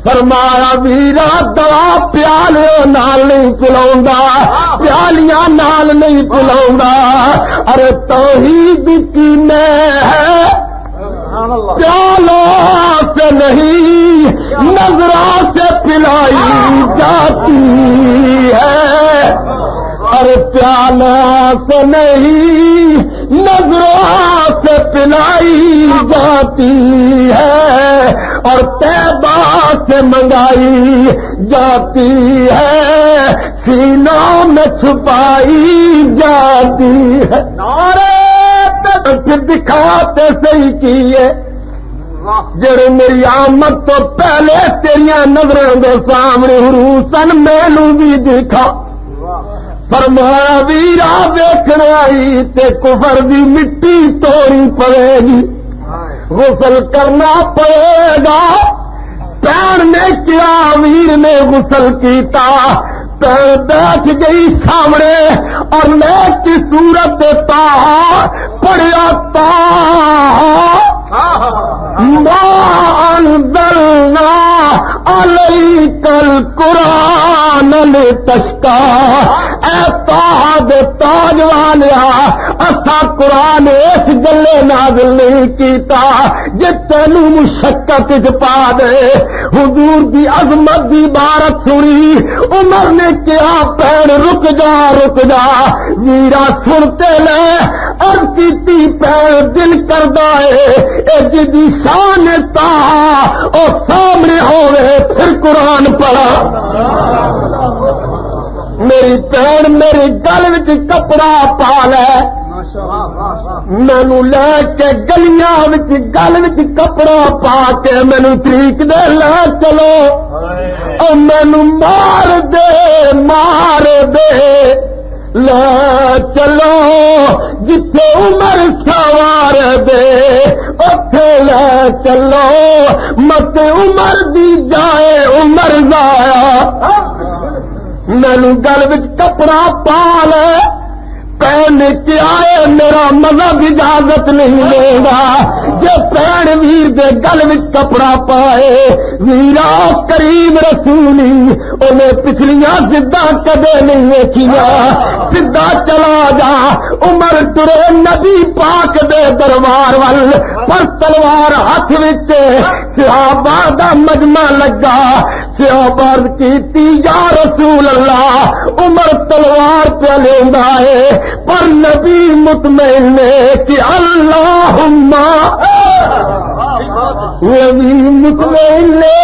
فرمایا ویرا دوا پیالیاں نال نہیں پلاؤں پیالیاں نال نہیں پلاؤں ارے توحید کی میں ہے پیالوں سے نہیں نظروں سے پلائی جاتی ہے ارے پیالوں سے نہیں نظروں سے پلائی جاتی ہے اور طیبہ سے منگائی جاتی ہے سینوں میں چھپائی جاتی ہے پھر دکھاتے صحیح کیے جڑے میری آمد تو پہلے تیریاں نظروں کے سامنے حروسن مینوں بھی دکھا فرمایا ویرا ویکھنا آئی تے کفر دی مٹی توڑی پڑے گی غسل کرنا پڑے گا پیر نے کیا ویر نے غسل کیتا پیر بیٹھ گئی سامنے اور میں کی صورت تا پڑیا تا ما انزلنا علیک القرآن لتشقی اے تاج تاج والیا اسا قرآن اس گلے نازل نہیں کیتا جے تینوں مشقت وچ پا دے حضور دی عظمت دی عبارت سنی عمر نے کیا پیر رک جا ویرا سنتے لے اور کیتی پیر دل کردا ہے اے جدی شان تا او سامنے ہوئے پھر قرآن پڑھا میری بہن میری گل وچ کپڑا پا لے مینوں لے کے گلیاں وچ گل وچ کپڑا پا کے مینوں طریق دے لے چلو او مینوں مار دے لے چلو جتھے عمر سوار دے اوتھے لے چلو مت عمر دی جائے عمر ضائع مینوں گل وچ کپڑا پا لے پہن کے آئے میرا مذہب اجازت نہیں دے گا جے پہن ویر دے گل وچ کپڑا پائے ویرا کریم رسولی انہیں پچھلیاں زداں کدے نہیں ویکھیاں سدھا چلا جا عمر ٹرے نبی پاک دے دربار ول پر تلوار ہاتھ وچ صحابہ دا مجمع لگا صحابہ کیتی یا رسول اللہ عمر تلوار پہ لیندا ہے پر نبی مطمئن نے کہ اللہم نبی مطمئن نے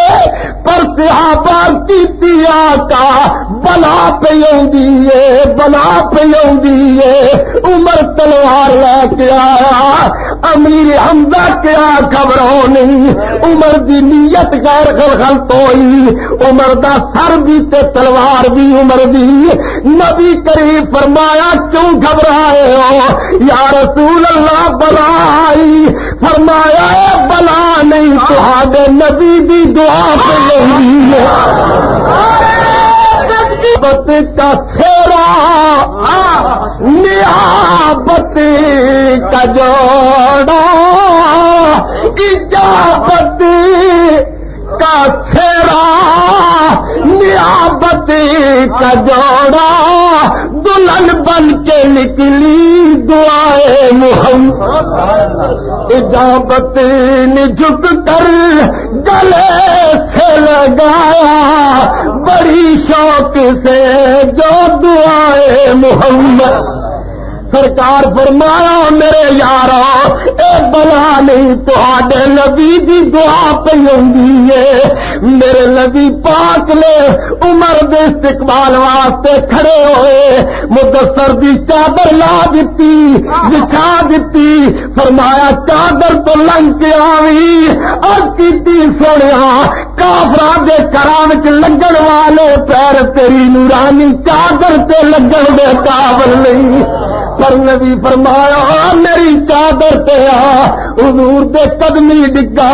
پر صحابہ کیتی آقا بلا پہ یوندی ہے بلا پہ یوندی ہے عمر تلوار لے کے آیا امیر حمزہ کیا خبروں نہیں عمر دی نیت غیر غلط ہوئی عمر دا سر بھی تے تلوار بھی عمر دی نبی کریم فرمایا کیوں گھبرائے ہو یا رسول اللہ بلا آئی فرمایا اے بلا نہیں تہاڈے نبی دی دعا پہ لگی بت کا سیرا نیابت کا جوڑا اجابت کا سیرا نیابت کا جوڑا دلہن بن کے نکلی دعائے محمد اجابت نے جھک کر گلے سے لگایا بڑی شوق سے جو دعائے محمد سرکار فرمایا میرے یارو اے بلا نہیں تہاڈے نبی دی دعا پہ ہوندی ہے میرے نبی پاک نے عمر دے استقبال واسطے کھڑے ہوئے مدثر دی چادر لا دتی بچھا دتی فرمایا چادر تو لنگ کے آوی اور کیتی سونیا کافراں دے گھراں وچ لگن والے پیر تیری نورانی چادر تے لگن دے قابل نہیں پر نبی فرمایا میری چادر تے آ حضور دے قدمی ڈگا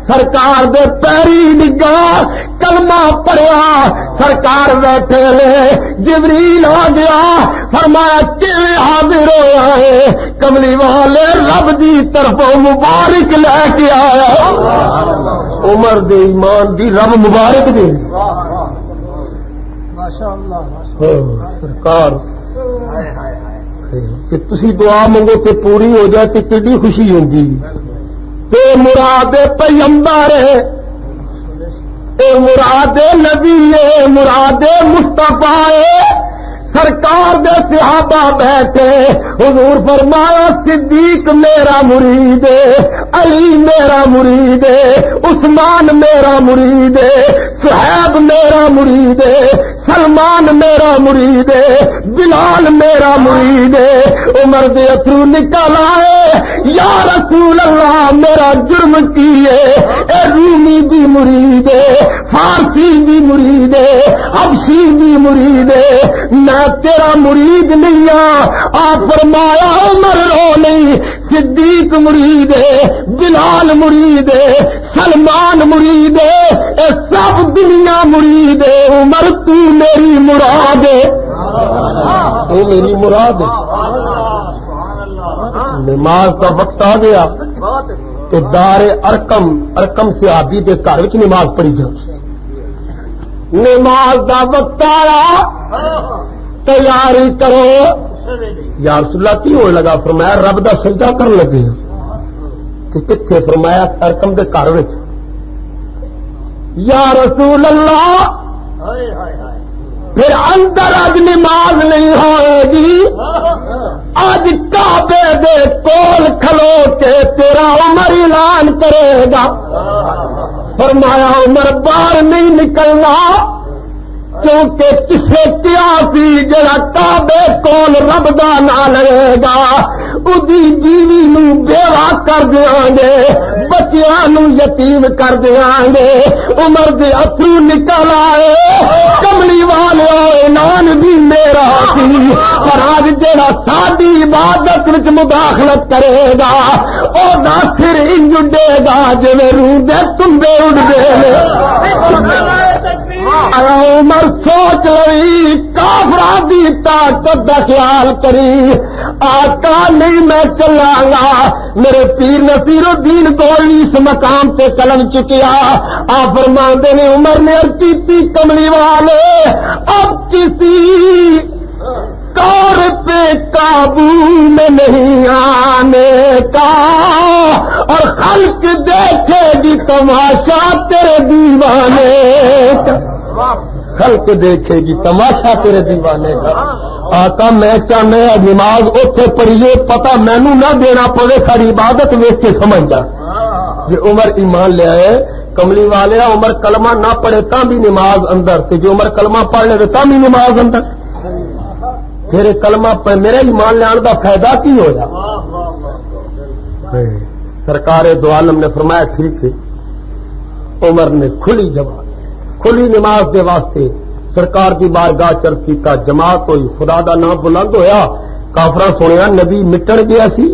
سرکار دے پیری ڈگا کلمہ پڑھیا سرکار بیٹھے لے جبریل آ گیا فرمایا کیویں حاضر ہویا ہے کملی والے رب دی طرفوں مبارک لے کے آیا عمر دے ایمان دی رب مبارک دے ماشاءاللہ سرکار کہ تسی دعا منگو تے پوری ہو جائے تے کیڑی خوشی ہوندی تے مراد پیغمبر اے مراد نبی اے مراد مصطفی سرکار دے صحابہ بیٹھے حضور فرمایا صدیق میرا مرید علی میرا مرید عثمان میرا مرید صہیب میرا مرید سلمان میرا مرید بلال میرا مرید عمر دے اترو نکل آئے یا رسول اللہ میرا جرم کیے اے رومی بھی مرید فارسی بھی مرید حبشی بھی مرید میں تیرا مرید نہیں آپ فرمایا عمر رو نہیں صدیق مرید بلال مرید سلمان مرید سب دنیا مرید عمر تو میری مراد تو میری مراد نماز کا وقت آ گیا تو دار ارکم صحابی دے گھر وچ نماز پڑھی جائے نماز کا وقت آیا تیاری کرو یا رسول اللہ کی ہونے لگا فرمایا رب دا سجدہ کرن لگے کہ کتنے فرمایا ارکم دے گھر وچ یا رسول اللہ پھر اندر اج نماز نہیں ہوئے گی اج کعبے دے کول کھلو کے تیرا عمر اعلان کرے گا فرمایا عمر باہر نہیں نکلنا کیونکہ کسے کیا سی جڑا کعبے کول رب دا نہ لگے گا ادی بیوی نو بیوہ کر دیاں گے بچیاں یتیم کر دیا گے. عمر دے اترو نکل آئے. کملی والے اعلان بھی میرا سی پر آج جڑا ساری عبادت وچ مداخلت کرے گا او دا سر انج اڈے گا جویں روح دے تمبے اڈدے. عمر سوچ لئی کافراں دی طاقت دا خیال کری. آقا نہیں میں چلاں گا. میرے پیر نصیر الدین گولوی اس مقام تے قلم چکیا. آپ فرماندے نے عمر نے عرض کی کملی والے اب کسی کار پہ قابو میں نہیں آنے کا اور خلق دیکھے گی تماشا تیرے دیوانے کا. خلق دیکھے گی تماشا تیرے دیوانے کا. آقا میں چاہنا نماز اوتھے پڑھیے پتہ مینو نہ دینا پوے ساری عبادت ویکھ کے سمجھ جا. جی عمر ایمان لے آئے کملی والے عمر کلمہ نہ پڑھے تا بھی نماز اندر تے جو عمر کلمہ پڑھ لے تا بھی نماز اندر. پھر کلمہ میرے ایمان لے آنے دا فائدہ کی ہویا. سرکار دو عالم نے فرمایا ٹھیک ہے. عمر نے کھلی جواب کھلی نماز دے واسطے سرکار کی بارگاہ چرچ کیتا. جماعت ہوئی خدا دا نام بلند ہویا. کافراں سنیا نبی مٹن گیا سی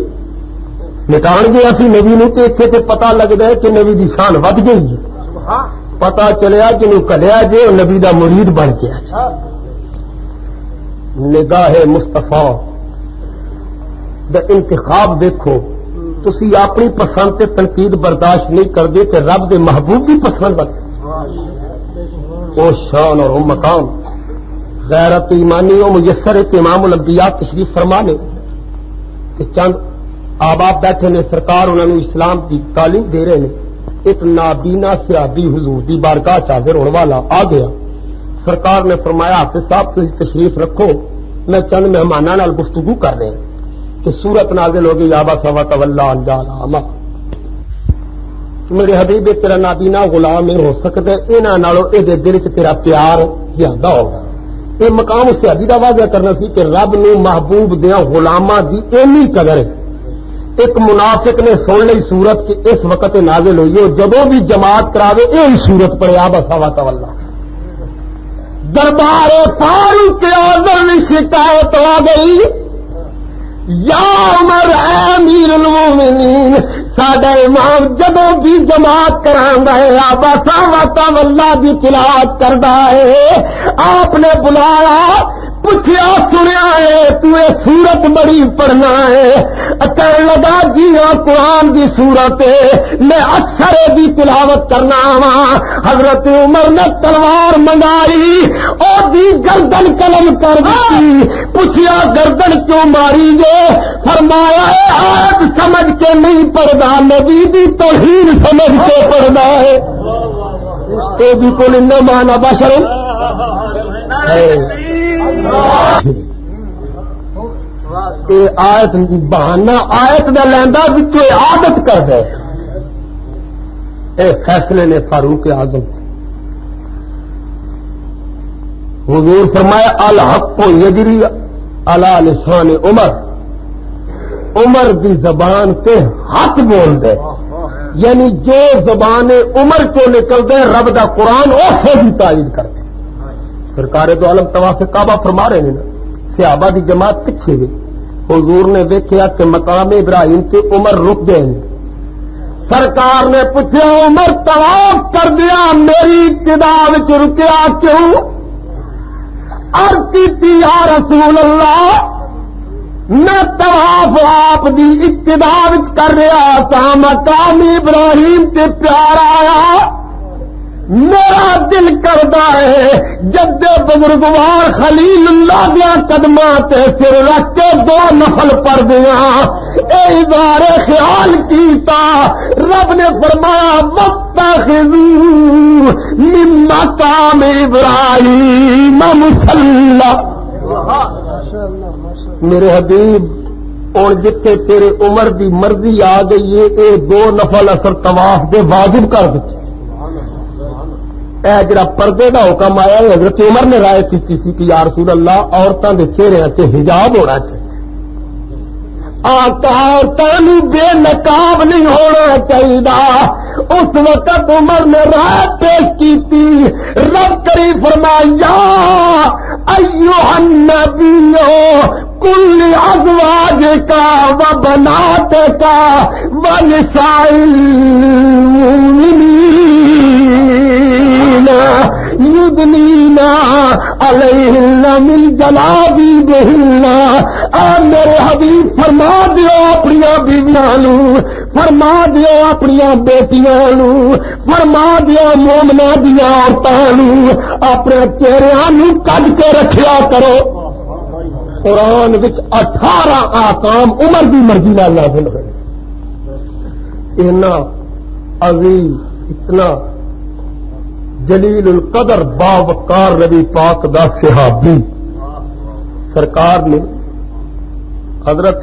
مٹان گیا سی نبی نو تے اتنے تے پتہ لگتا ہے کہ نبی دی شان ود گئی ہے. پتہ چلیا جنوں کلیا جے نبی دا مرید بن گیا. نگاہ مصطفیٰ دا انتخاب دیکھو. تسی اپنی پسند تے تنقید برداشت نہیں کردے تے رب دے محبوب دی پسند بن او شان اور او مقام غیرت ایمانی او میسر ہے کہ امام الانبیاء تشریف فرما لے کہ چند آباب بیٹھے نے سرکار انہوں نے اسلام کی تعلیم دے رہے ہیں. ایک نابینا صحابی حضور دی بارگاہ حاضر ہونے والا آ گیا. سرکار نے فرمایا حافظ صاحب تسی تشریف رکھو میں چند مہمانوں نال گفتگو کر رہے ہیں کہ سورت نازل ہوگی یابا سوا تولا انجالا. میرے حبیب تیرا نابینا غلام ہو سکتا ہے انہاں نالوں اے دے دل چ تیرا پیار زیادہ ہوگا. یہ مقام اس سے دا واضح کرنا سی کہ رب نو محبوب دیاں غلاماں دی اینی قدر ہے. ایک منافق نے سن لی سورت کہ اس وقت نازل ہوئی ہے جدوں بھی جماعت کراوے یہی سورت پڑھے آبا سوا تولا. دربار فاروق اعظم میں شکایت آ گئی یا عمر اے امیر المومنین ساڈا امام جدوں بھی جماعت کراندا ہے آبا سوا تولا دی تلاوت کردا ہے. آپ نے بلایا پوچھیا سنیا ہے تو یہ سورت بڑی پڑھنا ہے. کہنے لگا جی ہاں قرآن دی سورت ہے میں اکثر دی تلاوت کرنا وا. حضرت عمر نے تلوار منگائی اور دی گردن قلم کر دی. پوچھیا گردن کیوں ماری جے؟ فرمایا آج سمجھ کے نہیں پڑھدا نبی دی توہین سمجھ کے پڑھدا ہے. تو بھی کل انما انا بشر آیت بہانا آیت دا لیندا وچ عادت کر دے. اے فیصلے نے فاروق اعظم حضور فرمایا الحق یجری علی لسان عمر. عمر دی زبان تے حق بول دے یعنی جو زبان عمر چو نکل دے رب دا قرآن اسے بھی تائید کر دے. سرکار دو عالم طواف کعبہ فرما رہے ہیں نا. صحابہ دی جماعت پیچھے گئی. حضور نے دیکھا کہ مقام ابراہیم تے عمر رک گئے. سرکار نے پوچھا عمر طواف کر دیا میری ابتدا وچ رکیا کیوں؟ عرض کی یا رسول اللہ میں طواف آپ دی ابتدا وچ کر رہا تھا مقام ابراہیم تے پیار آیا میرا دل کردا ہے جد بزرگوار خلیل اللہ دیا قدماں تے سر رکھ کے 2 نفل پڑھ دیا. اے اظہار خیال کیتا رب نے فرمایا واتخذوا من مقام ابراہیم مصلی. میرے حبیب اور جتنے تیرے عمر دی مرضی آ گئی ہے اے 2 نفل اثر طواف دے واجب کر دیتے. اے جڑا پردے دا حکم آیا ہے حضرت عمر نے رائے کی سی کہ یا رسول اللہ عورتوں کے چہرے تے حجاب ہونا چاہیے. عورتوں بے نقاب نہیں ہونا چاہیے. اس وقت عمر نے رائے پیش کی تھی، رب کریم فرمایا ایھا النبی کل ازواجک و بناتک و نساء المؤمنین یدنین علیہن من جلابیبہن، اے میرے حبیب فرما دیو اپنی بیویاں نو، فرما دیو اپنی بیٹیاں نو، فرما دیو مومناں دیاں عورتاں نو اپنے چہریاں نو کڈ کے رکھیا کرو۔ قرآن وچ 18 احکام عمر دی مرضی نال نازل ہوئے، اتنا عظیم، اتنا جلیل القدر باوقار نبی پاک دا صحابی سرکار نے حضرت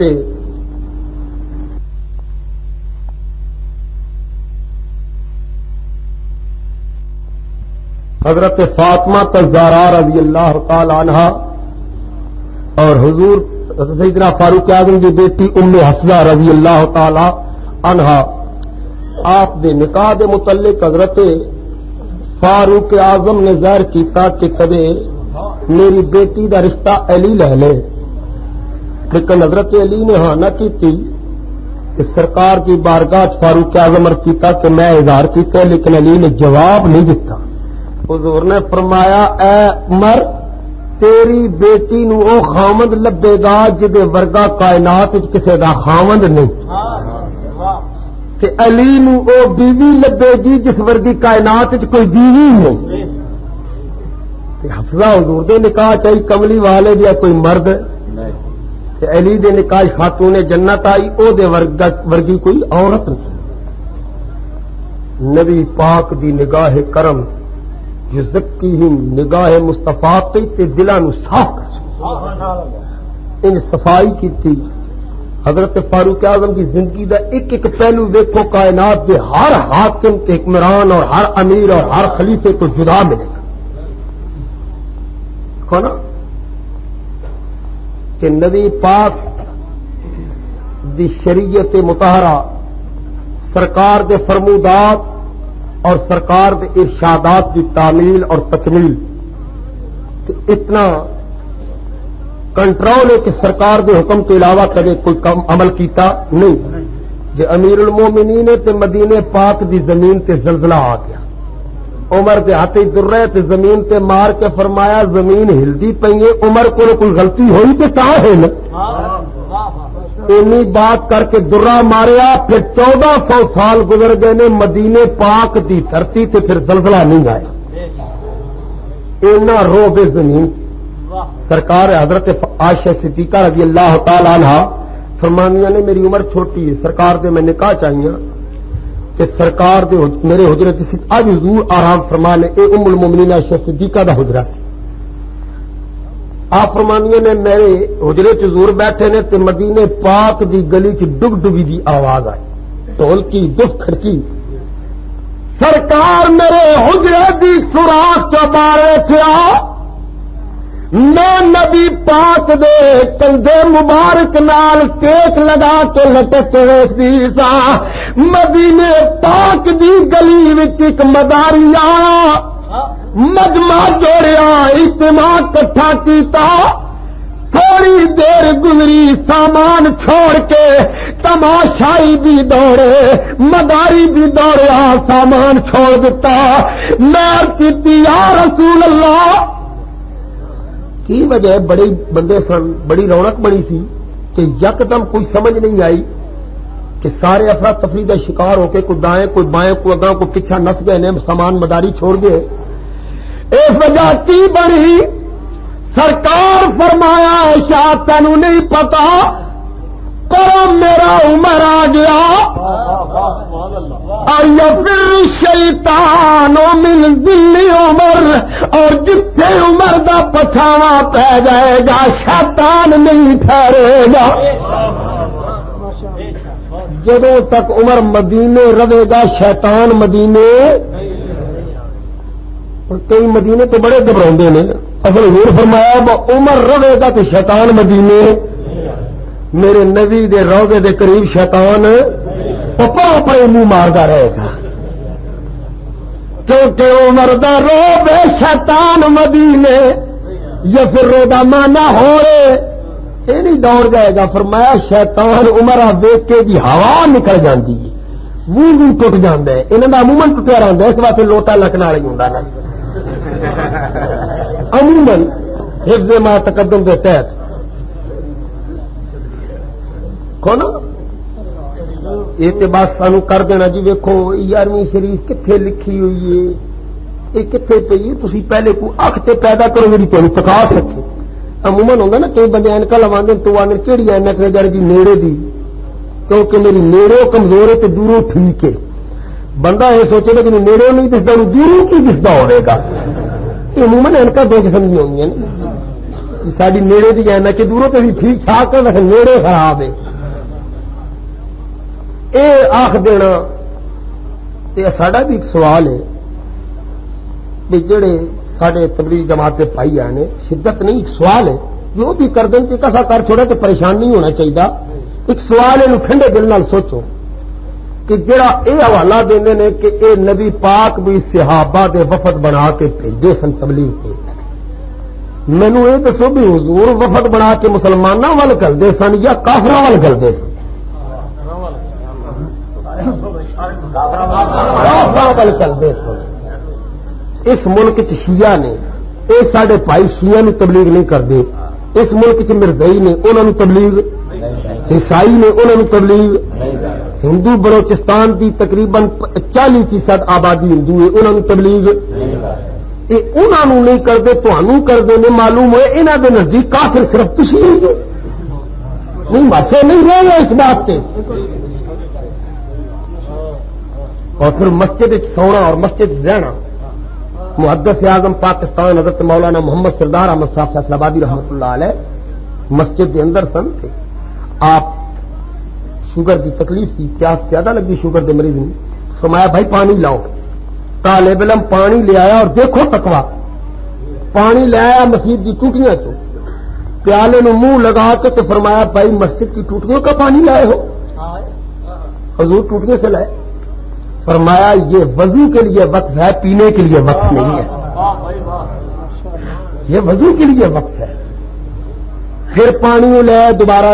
فاطمہ الزہرا رضی اللہ تعالی عنہا اور حضور سیدنا فاروق اعظم کی بیٹی ام حفصہ رضی اللہ تعالی عنہا، آپ دے نکاح دے متعلق حضرت فاروق اعظم نے ظاہر کیتا کہ کدے میری بیٹی دا رشتہ علی لے لے، لیکن حضرت علی نے ہاں نہ کی تھی کہ سرکار کی بارگاہ فاروق اعظم عرض کیتا کہ میں اظہار کیتا، لیکن علی نے جواب نہیں دیتا۔ حضور نے فرمایا اے عمر تیری بیٹی نو او خاوند لبے گا جدے ورگا کائنات وچ کسے دا خاوند نہیں، تے علی نو او بیوی لبے گی جس ورگی کائنات وچ کوئی بیوی نہیں۔ تے حفصہ حضور دے نکاح چاہی کملی والے دیا کوئی مرد، تے علی دے نکاح خاتون جنت آئی او دے ورگی کوئی عورت نہیں۔ نبی پاک دی نگاہ کرم یزکیہم، نگاہ مصطفیٰ پہ تے دلاں نو صاف کر ان صفائی کی تھی۔ حضرت فاروق اعظم کی زندگی دا ایک ایک پہلو دیکھو، کائنات دے ہر حاکم تے حکمران اور ہر امیر اور ہر خلیفے تو جدا ملے گا، دیکھو نا کہ نبی پاک دی شریعت مطہرہ، سرکار دے فرمودات اور سرکار دے ارشادات کی تعمیل اور تکمیل اتنا کنٹرول ہے کہ سرکار دے حکم کے علاوہ کدے کوئی کم عمل کیتا نہیں۔ جے امیر المومنین تے مدینے پاک دی زمین تے زلزلہ آ گیا، عمر دے ہاتھ درے تے زمین تے مار کے فرمایا زمین ہلدی پئی ہے، عمر کو کوئی غلطی ہوئی تے تا ہے نا، اینی بات کر کے درا ماریا، پھر 1400 سال گزر گئے نے مدینے پاک دی دھرتی تے پھر زلزلہ نہیں آیا، اینا روب زمین۔ سرکار حضرت عائشہ صدیقہ رضی اللہ تعالی عنہ فرمانیاں نے میری عمر چھوٹی ہے، سرکار دے میں نکاح چاہیے کہ سرکار دے میرے حجرے جس اج حضور آرام فرمانے اے ام المومنین عائشہ صدیقہ دا حجرہ سی۔ آپ فرمانیاں نے میرے حجرے چ حضور بیٹھے نے تے مدینے پاک دی گلی چ ڈگ ڈگی دی آواز آئی، ڈھول کی دف کھڑکی، سرکار میرے حجرے دی سوراخ چ بارے تھیا، میں نبی پاک دے کندھے مبارک نال ٹیک لگا کے لٹک ویکھدی سا، مدینے پاک دی گلی وچ ایک مداری آیا، مجمع جوڑیا، اجتماع کٹھا کیتا، تھوڑی دیر گزری سامان چھوڑ کے تماشائی بھی دوڑے، مداری بھی دوڑیا، سامان چھوڑ دیتا، میں کیتی یا رسول اللہ کی وجہ بڑے بندے سن، بڑی رونق بنی سی کہ یکدم کوئی سمجھ نہیں آئی کہ سارے افراتفری کا شکار ہو کے کوئی دائیں کوئی بائیں کوئی اگاں کوئی پیچھا نس گئے نے، سامان مداری چھوڑ گئے۔ اس وجہ کی بڑی سرکار فرمایا شاہ تینوں نہیں پتا کرم میرا عمر آ گیا، اور یفر شیطان من ذل عمر، اور جتھے عمر دا پچھاوا پہ جائے گا شیطان نہیں ٹھہرے گا۔ جدوں تک عمر مدینے رہے گا شیطان مدینے، کئی مدینے تو بڑے گھبراؤندے نے، اصل حضور فرمایا عمر رہے گا تو شیطان مدینے، میرے نبی دے روضے دے قریب شیطان پپا اپنے منہ ماردا رہے گا۔ کیونکہ عمر دا رو بے شیطان مدینے یا پھر رو دا مانا ہو رہے یہ نہیں دوڑ جائے گا. فرمایا شیطان عمر ویک کے دی ہوا نکل جاندی ہے, وضو ٹوٹ جاندا ہے. انہاں دا عموماً ٹوٹیا رہندا ہے, اس واسطے لوٹا لکھن والا ہی ہوندا نا عموماً حفظ ما تقدم دے تحت کون یہ تے بس سانو کر دینا جی. ویکھو 11ویں شریف کتھے لکھی ہوئی ہے, یہ کتنے پی ہے, تسی پہلے کو اکھ تے پیدا کرو میری تینوں تکا سکے. عموماً ہوتا نا کئی بندے اینکا لواندے تو آنے کیڑی اینک نے جڑی جی نیڑے دی, کیونکہ میری نیڑے کمزور ہے تے دوروں ٹھیک ہے. بندہ یہ سوچے گا کہ نیڑے نہیں دستا دوروں کی دستا ہوئے گا. یہ عموماً اینکا دو قسم کی ہونی ہیں, ساری نیڑے دی اینک کہ دوروں تے بھی ٹھیک ٹھاک ہے لیکن نیڑے خراب ہے. اے آخ دینا یہ ساڈا بھی ایک سوال ہے بھی جڑے ساڈے تبلیغ جماعت کے بھائی آئے شدت نہیں, ایک سوال ہے جو بھی کر دیں کسا کر چھوڑے تو پریشان نہیں ہونا چاہیے. ایک سوال ہے ٹھنڈے دل نال سوچو کہ جڑا اے حوالہ دیندے نے کہ اے نبی پاک بھی صحابہ دے وفد بنا کے بھیجے سن تبلیغ کے, مینوں یہ دسو بھی حضور وفد بنا کے مسلمانوں وال گلدے سن یا کافراں وال گلدے سن؟ اس ملک چ شیعہ نے یہ سارے بھائی شیعہ نو تبلیغ نہیں کرتے. اس ملک چ مرزائی نے انہوں نے تبلیغ, عیسائی نے انہوں نے تبلیغ, ہندو بلوچستان کی تقریباً 40% آبادی ہندو ہے انہوں نے تبلیغ, یہ انہوں نہیں کرتے تمہوں کرتے ہیں. معلوم ہوئے انہوں کے نزدیک کافر صرف تسی نہیں, ماسے نہیں رہے اس بات کے. اور پھر مسجد سونا اور مسجد رہنا. محدث اعظم پاکستان حضرت مولانا محمد سردار احمد صاحب فیصل آبادی رحمۃ اللہ علیہ مسجد کے اندر سن تھے. آپ شوگر کی تکلیف سی, پیاس زیادہ لگی شوگر کے مریض نے, فرمایا بھائی پانی لاؤ. طالب علم پانی لے آیا اور دیکھو تقویٰ, پانی لے آیا مسجد کی ٹوٹیاں چو, پیالے نو منہ لگا کے تو فرمایا بھائی مسجد کی ٹوٹیوں کا پانی لائے ہو؟ حضور ٹوٹیوں سے لائے. فرمایا یہ وضو کے لیے وقت ہے, پینے کے لیے وقت نہیں ہے. یہ وضو کے لیے وقت ہے. پھر پانی لے دوبارہ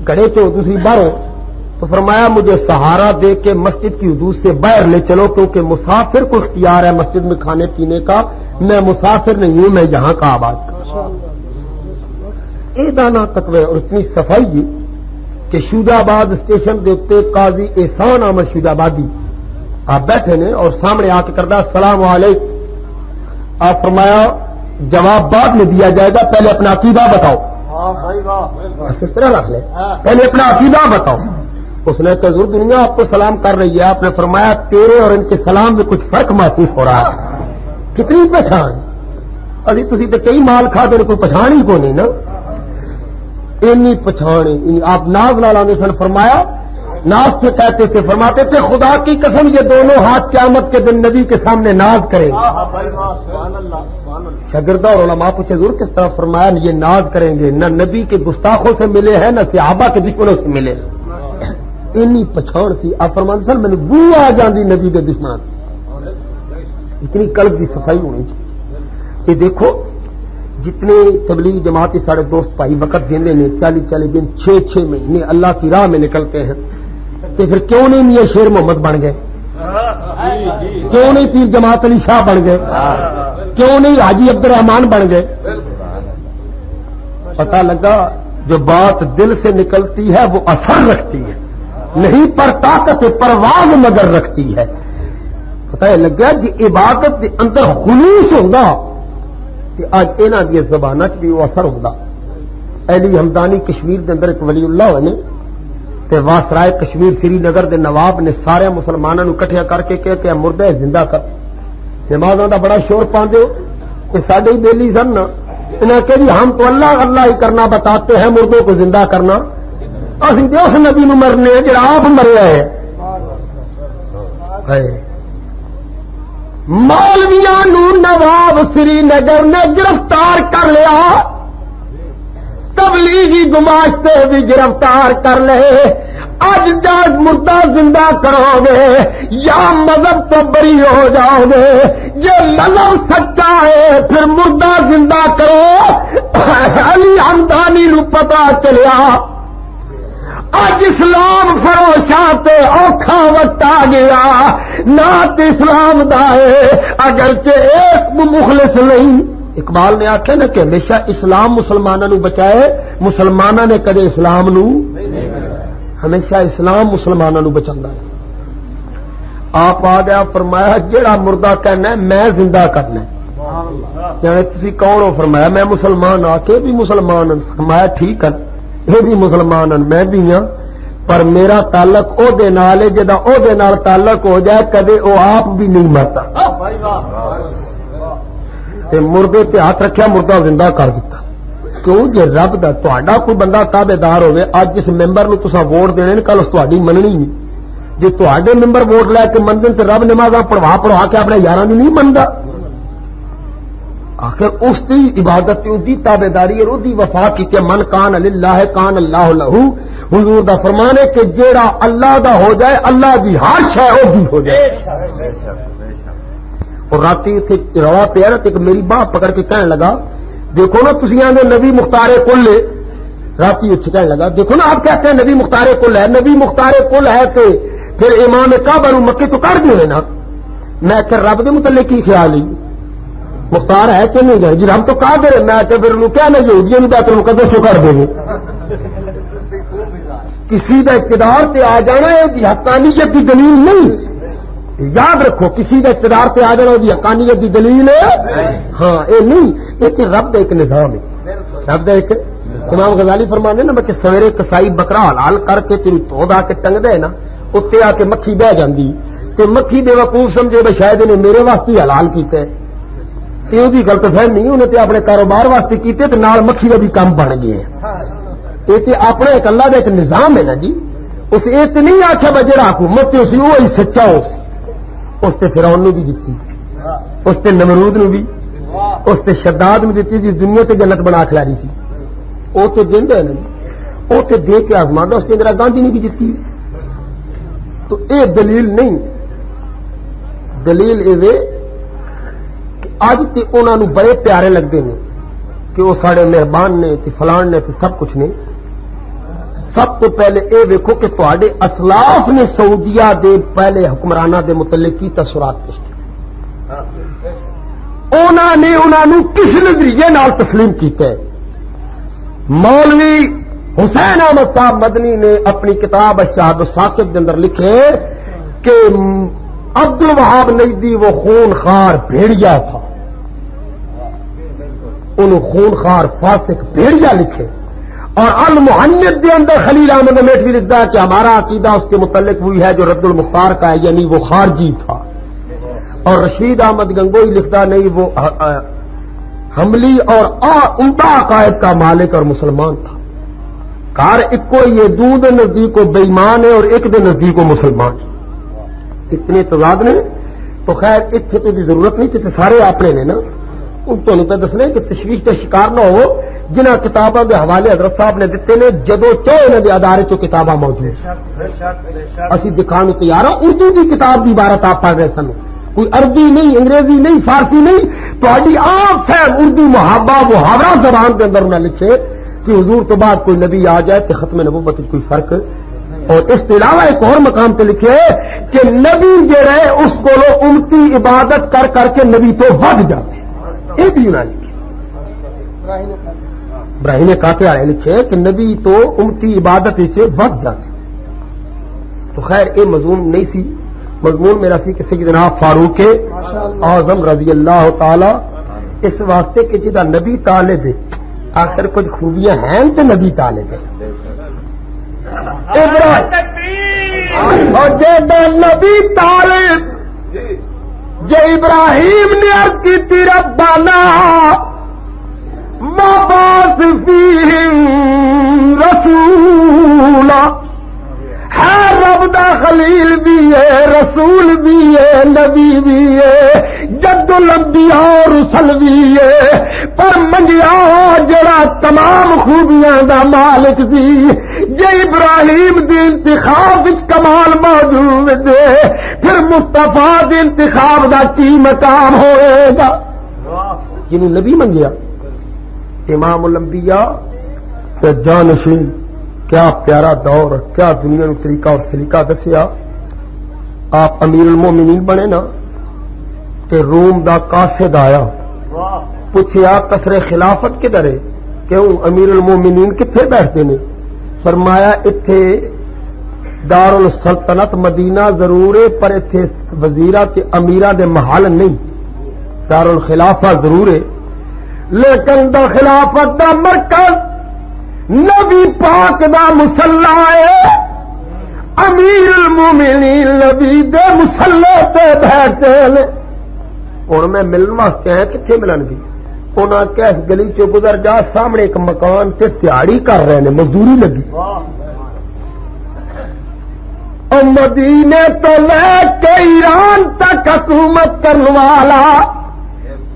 گڑے چو دوسری باروں تو فرمایا مجھے سہارا دے کے مسجد کی حدود سے باہر لے چلو, کیونکہ مسافر کو اختیار ہے مسجد میں کھانے پینے کا, میں مسافر نہیں ہوں, میں یہاں کا آباد کا. اے دانا تقوی اور اتنی صفائی کہ شودا آباد اسٹیشن کے اتنے قاضی احسان احمد شودا آبادی آپ بیٹھے نے اور سامنے آ کے کردہ السلام علیکم. آپ فرمایا جواب بعد میں دیا جائے گا, پہلے اپنا عقیدہ بتاؤ. بس اس طرح رکھ لے, پہلے اپنا عقیدہ بتاؤ. اس نے کہا حضور دنیا آپ کو سلام کر رہی ہے. آپ نے فرمایا تیرے اور ان کے سلام میں کچھ فرق محسوس ہو رہا ہے. کتنی پہچان ابھی تھی تو کئی مال کھا دے کوئی پہچان ہی کو نہیں نا. اینی پچھانے آپ ناز نہ لانے سن. فرمایا ناز سے کہتے تھے, فرماتے تھے خدا کی قسم یہ دونوں ہاتھ قیامت کے دن نبی کے سامنے ناز کریں گے. شاگردہ اور علماء پوچھے حضور کس طرح؟ فرمایا یہ ناز کریں گے, نہ نبی کے گستاخوں سے ملے ہیں نہ صحابہ کے دشمنوں سے ملے. اینی پچھان سی. آپ فرماتے سن میں بو آ جاندی نبی کے دشمن. اتنی قلب کی صفائی ہونی چاہیے. یہ دیکھو جتنے تبلیغ جماعتی سارے دوست بھائی وقت دینے نے 40 دن 6 مہینے اللہ کی راہ میں نکلتے ہیں, تو پھر کیوں نہیں میاں شیر محمد بن گئے؟ کیوں نہیں پیر جماعت علی شاہ بن گئے؟ کیوں نہیں حاجی عبد الرحمان بن گئے؟ پتہ لگا جو بات دل سے نکلتی ہے وہ اثر رکھتی ہے, نہیں پر طاقت پرواز مگر رکھتی ہے. پتہ لگا جی عبادت کے اندر خلوص ہوگا اج یہاں دیا زبان چ بھی وہ اثر ہوتا. علی ہمدانی کشمیر کے اندر ایک ولی اللہ ہوئے تے واسرائے کشمیر سری نگر دے نواب نے سارے مسلمانوں کٹھیا کر کے کہ مردے زندہ کر. نمازوں کا بڑا شور پاندے ہو کہ ساڈے ہی بیلی سن نا, انہیں کہ جی ہم تو اللہ اللہ ہی کرنا بتاتے ہیں, مردوں کو زندہ کرنا اسی تو اس نبی نو مرنے جڑا آپ مریا ہے. مولویاں نو نواب سری نگر نے گرفتار کر لیا, تبلیغی گماشتے بھی گرفتار کر لے. آج جب مردہ زندہ کرو گے یا مذہب تو بری ہو جاؤ گے. یہ مذہب سچا ہے پھر مردہ زندہ کرو. علی ہمدانی نو پتا چلیا اج اسلام فروشاں تے اوکھا وقت آ گیا. نات اسلام دا ہے اگرچہ ایک مخلص نہیں. اقبال نے آخیا نا کہ ہمیشہ اسلام مسلمانوں نو بچائے, مسلمانوں نے کدے اسلام نو, ہمیشہ اسلام مسلمانوں نو بچاتا ہے. آپ آ گیا فرمایا جڑا مردہ کہنا ہے میں زندہ کرنا ہے. جانے تسی کون ہو؟ فرمایا میں مسلمان. آ کے بھی مسلمان. فرمایا ٹھیک ہے یہ بھی مسلمان ہیں میں بھی ہاں, پر میرا تعلق او دے نال ہے جدا او دے نال تعلق ہو جائے کدے او آپ بھی نہیں مرتا. تے مردے تے ہاتھ رکھیا مردہ زندہ کر دیتا. کیوں جے رب دا تہاڈا کوئی بندہ تابع دار ہوے اج جس ممبر نو تساں ووٹ دینے کل اس تہاڈی مننی نہیں. جے تہاڈے ممبر ووٹ لے کے مندے تے رب نمازاں پڑھوا کے اپنے یاراں دی نہیں مندا. آخر اس دی عبادت اس دی تابع داری اور اس دی وفا کی کہ من کان للہ کان اللہ لہ. حضور دا فرمان ہے کہ جیڑا اللہ دا ہو جائے اللہ دی ہر شے او دی ہو جائے. اور راتی اتنے روا پیا نا ایک میری باہ پکڑ کے کہنے لگا دیکھو نا تسی آندے نبی مختار کل ہے. راتی اٹھ کہنے لگا دیکھو نا آپ کہتے ہیں نبی مختار کل ہے. نبی مختار کل ہے تو پھر امام کعبہ نو مکے تو کر دیے نا. میں کہ رب دے متعلق کی خیال ہے مختار ہے کہ نہیں ہے؟ جی ہم تو کہا دے میں کہ پھر کیا نہ یہودیاں نو بیت المقدس کر دیں گے. کسی دا اقتدار تے آ جانا ہے جی حقانیت کی دلیل نہیں. یاد رکھو کسی دا اقتدار تے آ جانا جی حقانیت کی دلیل ہے. ہاں اے نہیں, یہ تے رب دا ایک نظام ہے. رب دا ایک امام غزالی فرمانے نا کہ سویرے کسائی بکرا حلال کر کے تیری تو دا کے ٹنگ دے نا اتنے آ کے مکھی بہ جاندی تے مکھی بے وقوف سمجھے بھائی شاید انہیں میرے واسطے حلال کیتا ہے. یہ غلط فہمی انہیں تے اپنے کاروبار واسطے کیتے تے نال مکھی کا بھی کام بن گئے. یہ تے اپنا ایک اللہ کا ایک نظام ہے نا جی. اس یہ تے نہیں آخیا بھائی جہاں حکومت اسی وہی سچا ہو سی. اس تے فرعون نو بھی دیتی, اس تے نمرود نو بھی, اس تے شداد نو دیتی جس دنیا تے جنت بنا کھلاری سی. وہ تے دیندے نا وہ تے دے کے آزماندا. اس تے اندرا گاندھی نے بھی دیتی. تو اے دلیل نہیں. دلیل یہ اج تے انہاں نو بڑے پیارے لگتے ہیں کہ وہ سارے مہربان نے تے فلان نے تے سب کچھ نے. سب تو پہلے اے ویکھو کہ تواڈے اسلاف نے سعودیہ دے پہلے حکمراناں دے متعلق کی تاثرات پیش کیتے. انہاں نو کس نظریے نال تسلیم کیتا ہے. مولوی حسین احمد صاحب مدنی نے اپنی کتاب الشہاب الثاقب کے اندر لکھے کہ عبد الوہاب نجدی وہ خون خار بھیڑیا تھا. انہوں خون خار فاسق بھیڑیا لکھے. اور المحنت دے اندر خلیل احمد میٹھوی لکھتا ہے کہ ہمارا عقیدہ اس کے متعلق وہی ہے جو رد المختار کا ہے, یعنی وہ خارجی تھا. اور رشید احمد گنگوئی لکھتا نہیں وہ حملی اور عمدہ عقائد کا مالک اور مسلمان تھا. کار ایک کو یہ دو دے نزدیک کو بےمان ہے اور ایک دے نزدیک کو مسلمان ہے. اتنے تضاد نے تو خیر اتنے تو دی ضرورت نہیں تھی, سارے اپنے نے نا. ان تو دسنے کہ تشویش کا شکار نہ ہو. جنہ کتابوں کے حوالے حضرت صاحب نے دیتے نے جدو چاہے انہوں کے ادارے چو کتاباں موجود اسی دکھانے تیار ہوں. اردو کی کتاب کی عبارت آپ پڑھ رہے سن, کوئی عربی نہیں, انگریزی نہیں, فارسی نہیں. تو عام فہم اردو محابہ محاورہ زبان کے اندر انہیں لکھے کہ حضور تو بعد کوئی نبی آ جائے تو ختم نبوت کوئی فرق. اور اس کے علاوہ ایک اور مقام پہ لکھے کہ نبی جڑے اس کو امتی عبادت کر کر کے نبی تو ود جاتے. یہ بھی انہوں نے ابراہیم کاتے والے لکھے کہ نبی تو امتی عبادت ود جاتے. تو خیر یہ مضمون نہیں سی. مضمون میرا سی کہ سیدنا فاروق اعظم رضی اللہ تعالی اس واسطے کہ جدا نبی طالب ہے آخر کچھ خوبیاں ہیں تو نبی طالب ہے. اور جدا نبی طالب جے ابراہیم نے عرض کی تھی ربنا مبعث فیہم رسولا, ہے رب دا خلیل بھی ہے, رسول بھی ہے, نبی بھی ہے, جد الانبیاء اور رسل بھی ہے, پر منگیا جڑا تمام خوبیاں دا مالک سی, جے ابراہیم دی انتخاب وچ کمال موجود ہے پھر مصطفیٰ دی انتخاب دا کی مقام ہوئے گا؟ جنہوں نبی منگیا امام الانبیاء تے جانشین، کیا پیارا دور، کیا دنیا نو طریقہ اور سلیقہ دسیا. آپ امیر المومنین بنے نا تے روم دا قاصد آیا، پوچھیا کثر خلافت کدھر ہے؟ کیوں امیر المومنین کتھے بیٹھتے نے؟ فرمایا اتھے دار السلطنت مدینہ ضرور ہے پر اتھے وزیرہ تے امیرہ دے محل نہیں، دار الخلافہ ضرور ہے لیکن دا خلافت دا مرکز نبی پاک دا مصلی ہے. امیر المومنین نبی دے مصلی تے بیٹھتے ہیں. اور میں ملن واسطے آیا، کتنے ملن بھی؟ انہاں کہ اس گلی چو گزر جا، سامنے ایک مکان تے تیاری کر رہے ہیں، مزدوری لگی. اور مدینے تو لے کے ایران تک حکومت کرنے والا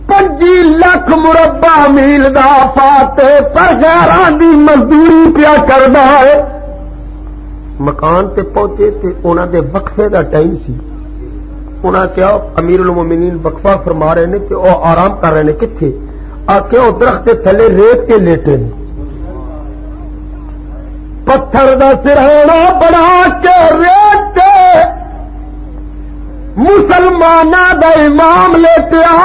25 لاکھ مربع میل دا فاتح پر غیران دی مزدوری پیا کردا ہے. مکان تے پہنچے تے انہاں دے وقفے دا ٹائم سی. انہاں کیا امیر المومنین وقفہ فرما رہے نے تے او آرام کر رہے نے. کتھے؟ آکے او درخت تھلے ریت کے لیٹے نے، پتھر دا سرہانا بنا کے ریت تے مسلماناں دا امام لیٹیا،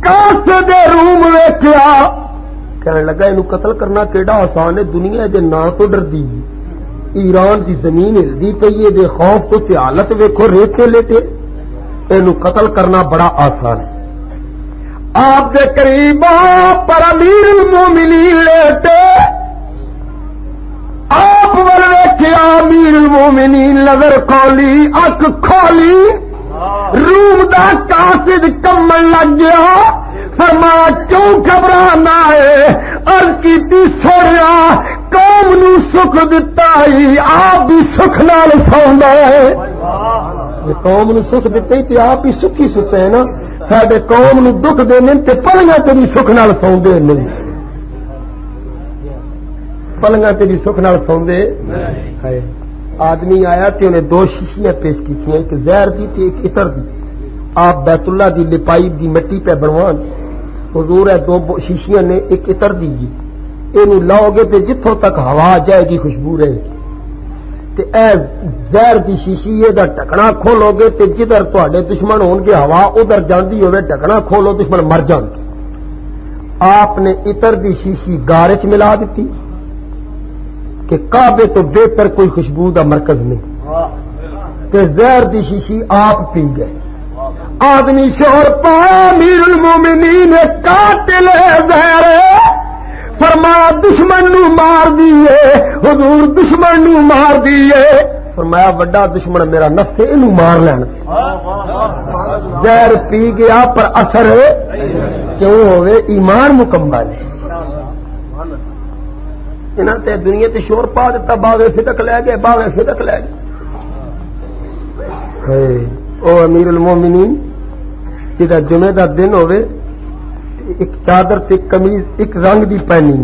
کاسے دے روم ویکھیا، کہنے لگا اینو قتل کرنا کیڑا آسان ہے، دنیا دے نا تو ڈردی، ایران دی زمین ہلدی پئی ہے، دے خوف تو تے حالت ویکھو ریت تے لیٹے، اینو قتل کرنا بڑا آسان ہے. آپ دے قریب پر امیر المومنین لیٹے، آپ ول ویکھیا، امیر المومنین نظر کھولی، اکھ کھولی، روم دا قاصد کمن لگ گیا. فرمایا کیوں گھبرانا ہے؟ عرض کیتی سوڑیا قوم نو سکھ دتا ہی آپ بھی سکھ نال سوندا ہے. قوم نو سکھ دتا ہی تے آپ ہی سکھی ستے ہیں نا. ساڈے قوم نو دکھ دینے تے پلیاں تے بھی سکھ نال سوندے نہیں، پلیاں تے بھی سکھ نال سوندے. آدمی آیا تے انہیں 2 شیشیاں پیش کی، ایک زہر دی تے ایک عطر دی. آپ بیت اللہ دی لپائی دی مٹی پہ بنوان، حضور ہے 2 شیشیاں نے، ایک عطر دی جی، اینو لاؤ گے تے جتھوں تک ہوا جائے گی خوشبو رہے گی. تے اے زہر دی شیشی دا ڈھکنا کھولو گے تے جدھر تواڈے دشمن ہون گے ہوا ادھر جاندی ہوے، ڈھکنا کھولو دشمن مر جان گے. آپ نے عطر دی شیشی گارے چ ملا دیتی کہ کعبے تو بہتر کوئی خوشبو دا مرکز نہیں، تے زہر دی شیشی آپ پی گئے. آدمی شور پایا، امیر المومنین قاتل زہر، فرمایا دشمن نو مار دیے، حضور دشمن نو مار دیے. فرمایا بڑا دشمن میرا نفس ہے، اینو مار لین دے. زہر پی گیا پر اثر کیوں ہوئے؟ ایمان مکمل ہے. انہاں تے دنیا تے شور پا دیتا، باغے صدق لے گئے، باغے صدق لے گئے. او امیر المومنین جدا جمعے دا دن ہوئے، ایک چادر تے قمیض ایک رنگ دی پہنی.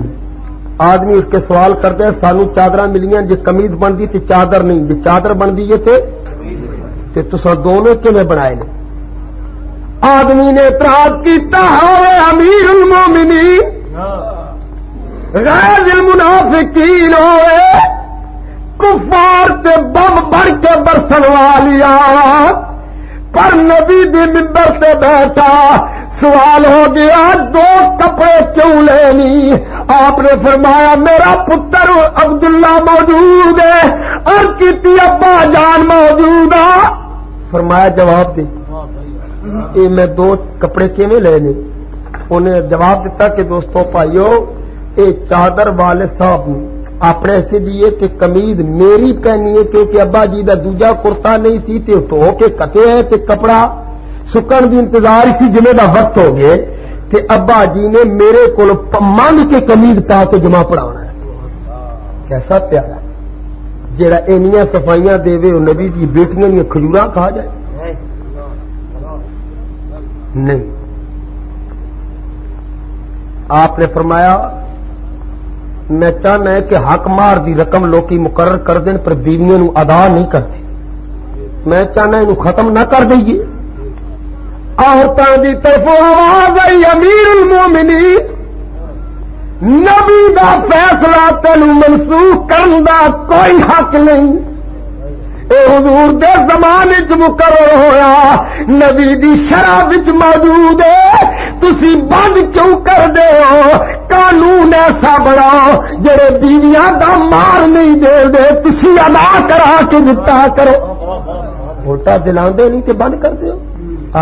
آدمی اس کے سوال کرتے ہیں سانو چادر ملیاں، جے قمیض بندی تے چادر نہیں، جے چادر بندی ہے تے تساں دونوں کیویں بنائے نے؟ آدمی نے اعتراض کیتا ہے امیر المومنین غیر المنافقین ہوئے، کفار تے بم بڑھ کے برسن والیا، پر نبی دی منبر تے بیٹھا. سوال ہو گیا 2 کپڑے کیوں لینی؟ آپ نے فرمایا میرا پتر عبداللہ موجود ہے، اور کیتی ابا جان موجود ہے. فرمایا جواب دے، اے میں 2 کپڑے کیویں لینے؟ انہیں جواب دیتا کہ دوستو بھائیو، اے چادر والے صاحب نے اپنے سے دیے تے قمیض میری پہنی ہے، کیونکہ ابا جی دا دوجا کرتا نہیں سی تے دھو کے کتے ہے تے کپڑا سکن دی انتظار سی، جمعے دا وقت ہو گئے تے ابا جی نے میرے کول مانگ کے قمیض پا کے جمع پڑھانا ہے. کیسا پیارا جیڑا اینیاں صفائیاں دے وے، نبی دی بیٹیاں دی کھجوراں کھا جائے؟ نہیں. آپ نے فرمایا میں چاہنا ہے کہ حق مار دی رقم لوکی مقرر کر دیں پر بیویوں نو ادا نہیں کرتے. میں چاہنا انہوں ختم نہ کر دئیے. عورتوں کی طرف آواز آئی امیر المومنین نبی دا فیصلہ تینوں منسوخ کرن دا کوئی حق نہیں. اے حضور دے زمانے چ مقرر ہویا نبی دی شرع وچ موجود ہے. تسی بند کیوں کر دے ہو؟ قانون ایسا بناؤ جڑے بیویاں دا مار نہیں دے دے تسی ادا کرا کے دتا کرو. ووٹا دلاندے نہیں تے بند کر دیو.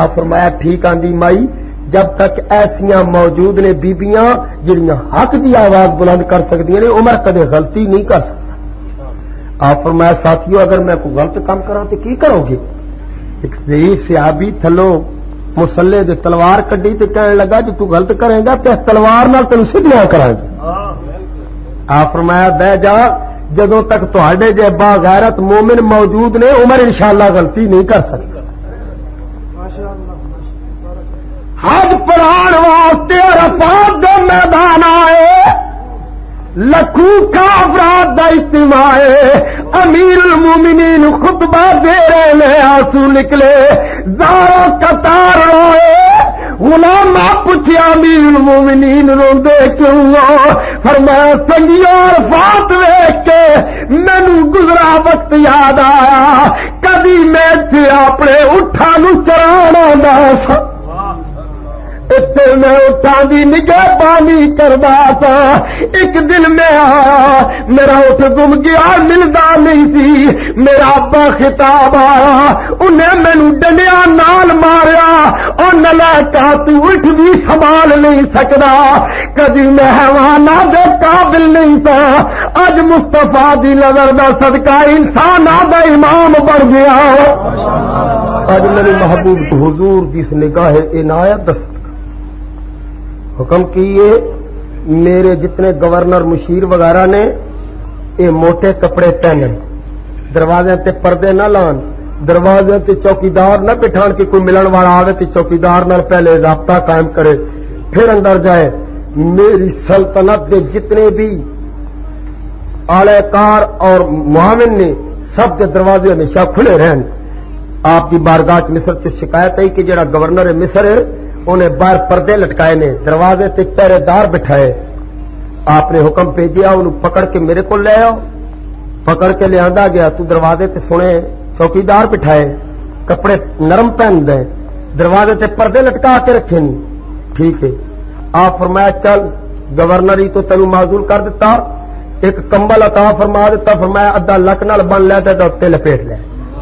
آپ فرمایا ٹھیک آندی مائی جب تک ایسیاں موجود نے بیبیاں جڑیاں حق دی آواز بلند کر سکدیاں نے عمر کدے غلطی نہیں کر سکتا. آپ فرمایا ساتھیو اگر میں کوئی غلط کام کراں تو کی کرو گے؟ ایک ضعیف صحابی تھلو مسلے دے تلوار کڈی تے کہنے لگا جو تو غلط کرے گا تے تلوار نال تینوں سیدھیاں کراں گے. آپ فرمایا بہ جا جدوں تک تہاڈے جے با غیرت مومن موجود نے عمر انشاءاللہ غلطی نہیں کر سکتا. حج پڑھان واسطے عرفات دے میدان آئے لکھوں کا افراد دا اجتماع امیر المومنین خطبہ دے رہے نے آنسو نکلے زاروں قطار روئے. غلام پوچھیا امیر المومنین روندے کیوں ہو؟ فرمایا سنگیو عرفات ویکھ کے مینوں گزرا وقت یاد آیا کبھی میں تھے اپنے اٹھاں نوں چران آندا سا اتنے میں اٹھاں دی نگہبانی کردا سا. ایک دن میں آیا میرا اٹھ گم گیا ملدا نہیں سی. میرا ابا خطاب آیا انہیں مینوں ڈنڈیا نال ماریا اور نلائکا تو اٹھ بھی سنبھال نہیں سکدا. کدی مہمانہ دے قابل نہیں سا. اج مصطفیٰ دی نظر دا صدقہ انساناں دا امام بن گیا. اج میرے محبوب تو حضور دی نگاہ عنایت دست حکم کیے میرے جتنے گورنر مشیر وغیرہ نے یہ موٹے کپڑے پہنن دروازے تے پردے نہ لان دروازے تے چوکیدار نہ بٹھان کے کوئی ملن والا آوے تے چوکیدار نال پہلے رابطہ قائم کرے پھر اندر جائے. میری سلطنت دے جتنے بھی اعلی کار اور معاون نے سب کے دروازے ہمیشہ کھلے رہن. آپ کی بارگاہ مصر سے شکایت آئی کہ جڑا گورنر مصر ہے انہیں باہر پردے لٹکائے نے دروازے تے پہرے دار بٹھائے. آپ نے حکم بھیجیا انہوں پکڑ کے میرے کو لے آؤ. پکڑ کے لے آندا گیا تو دروازے تے سنے چوکیدار بٹھائے کپڑے نرم پہن دے دروازے تے پردے لٹکا کے رکھے نہیں. ٹھیک ہے. آپ فرمایا چل گورنر ہی تو تینوں معذور کر دیتا ایک کمبل عطا فرما دیتا. فرمایا ادھا لک نال بن لے تے اتنے لپیٹ لے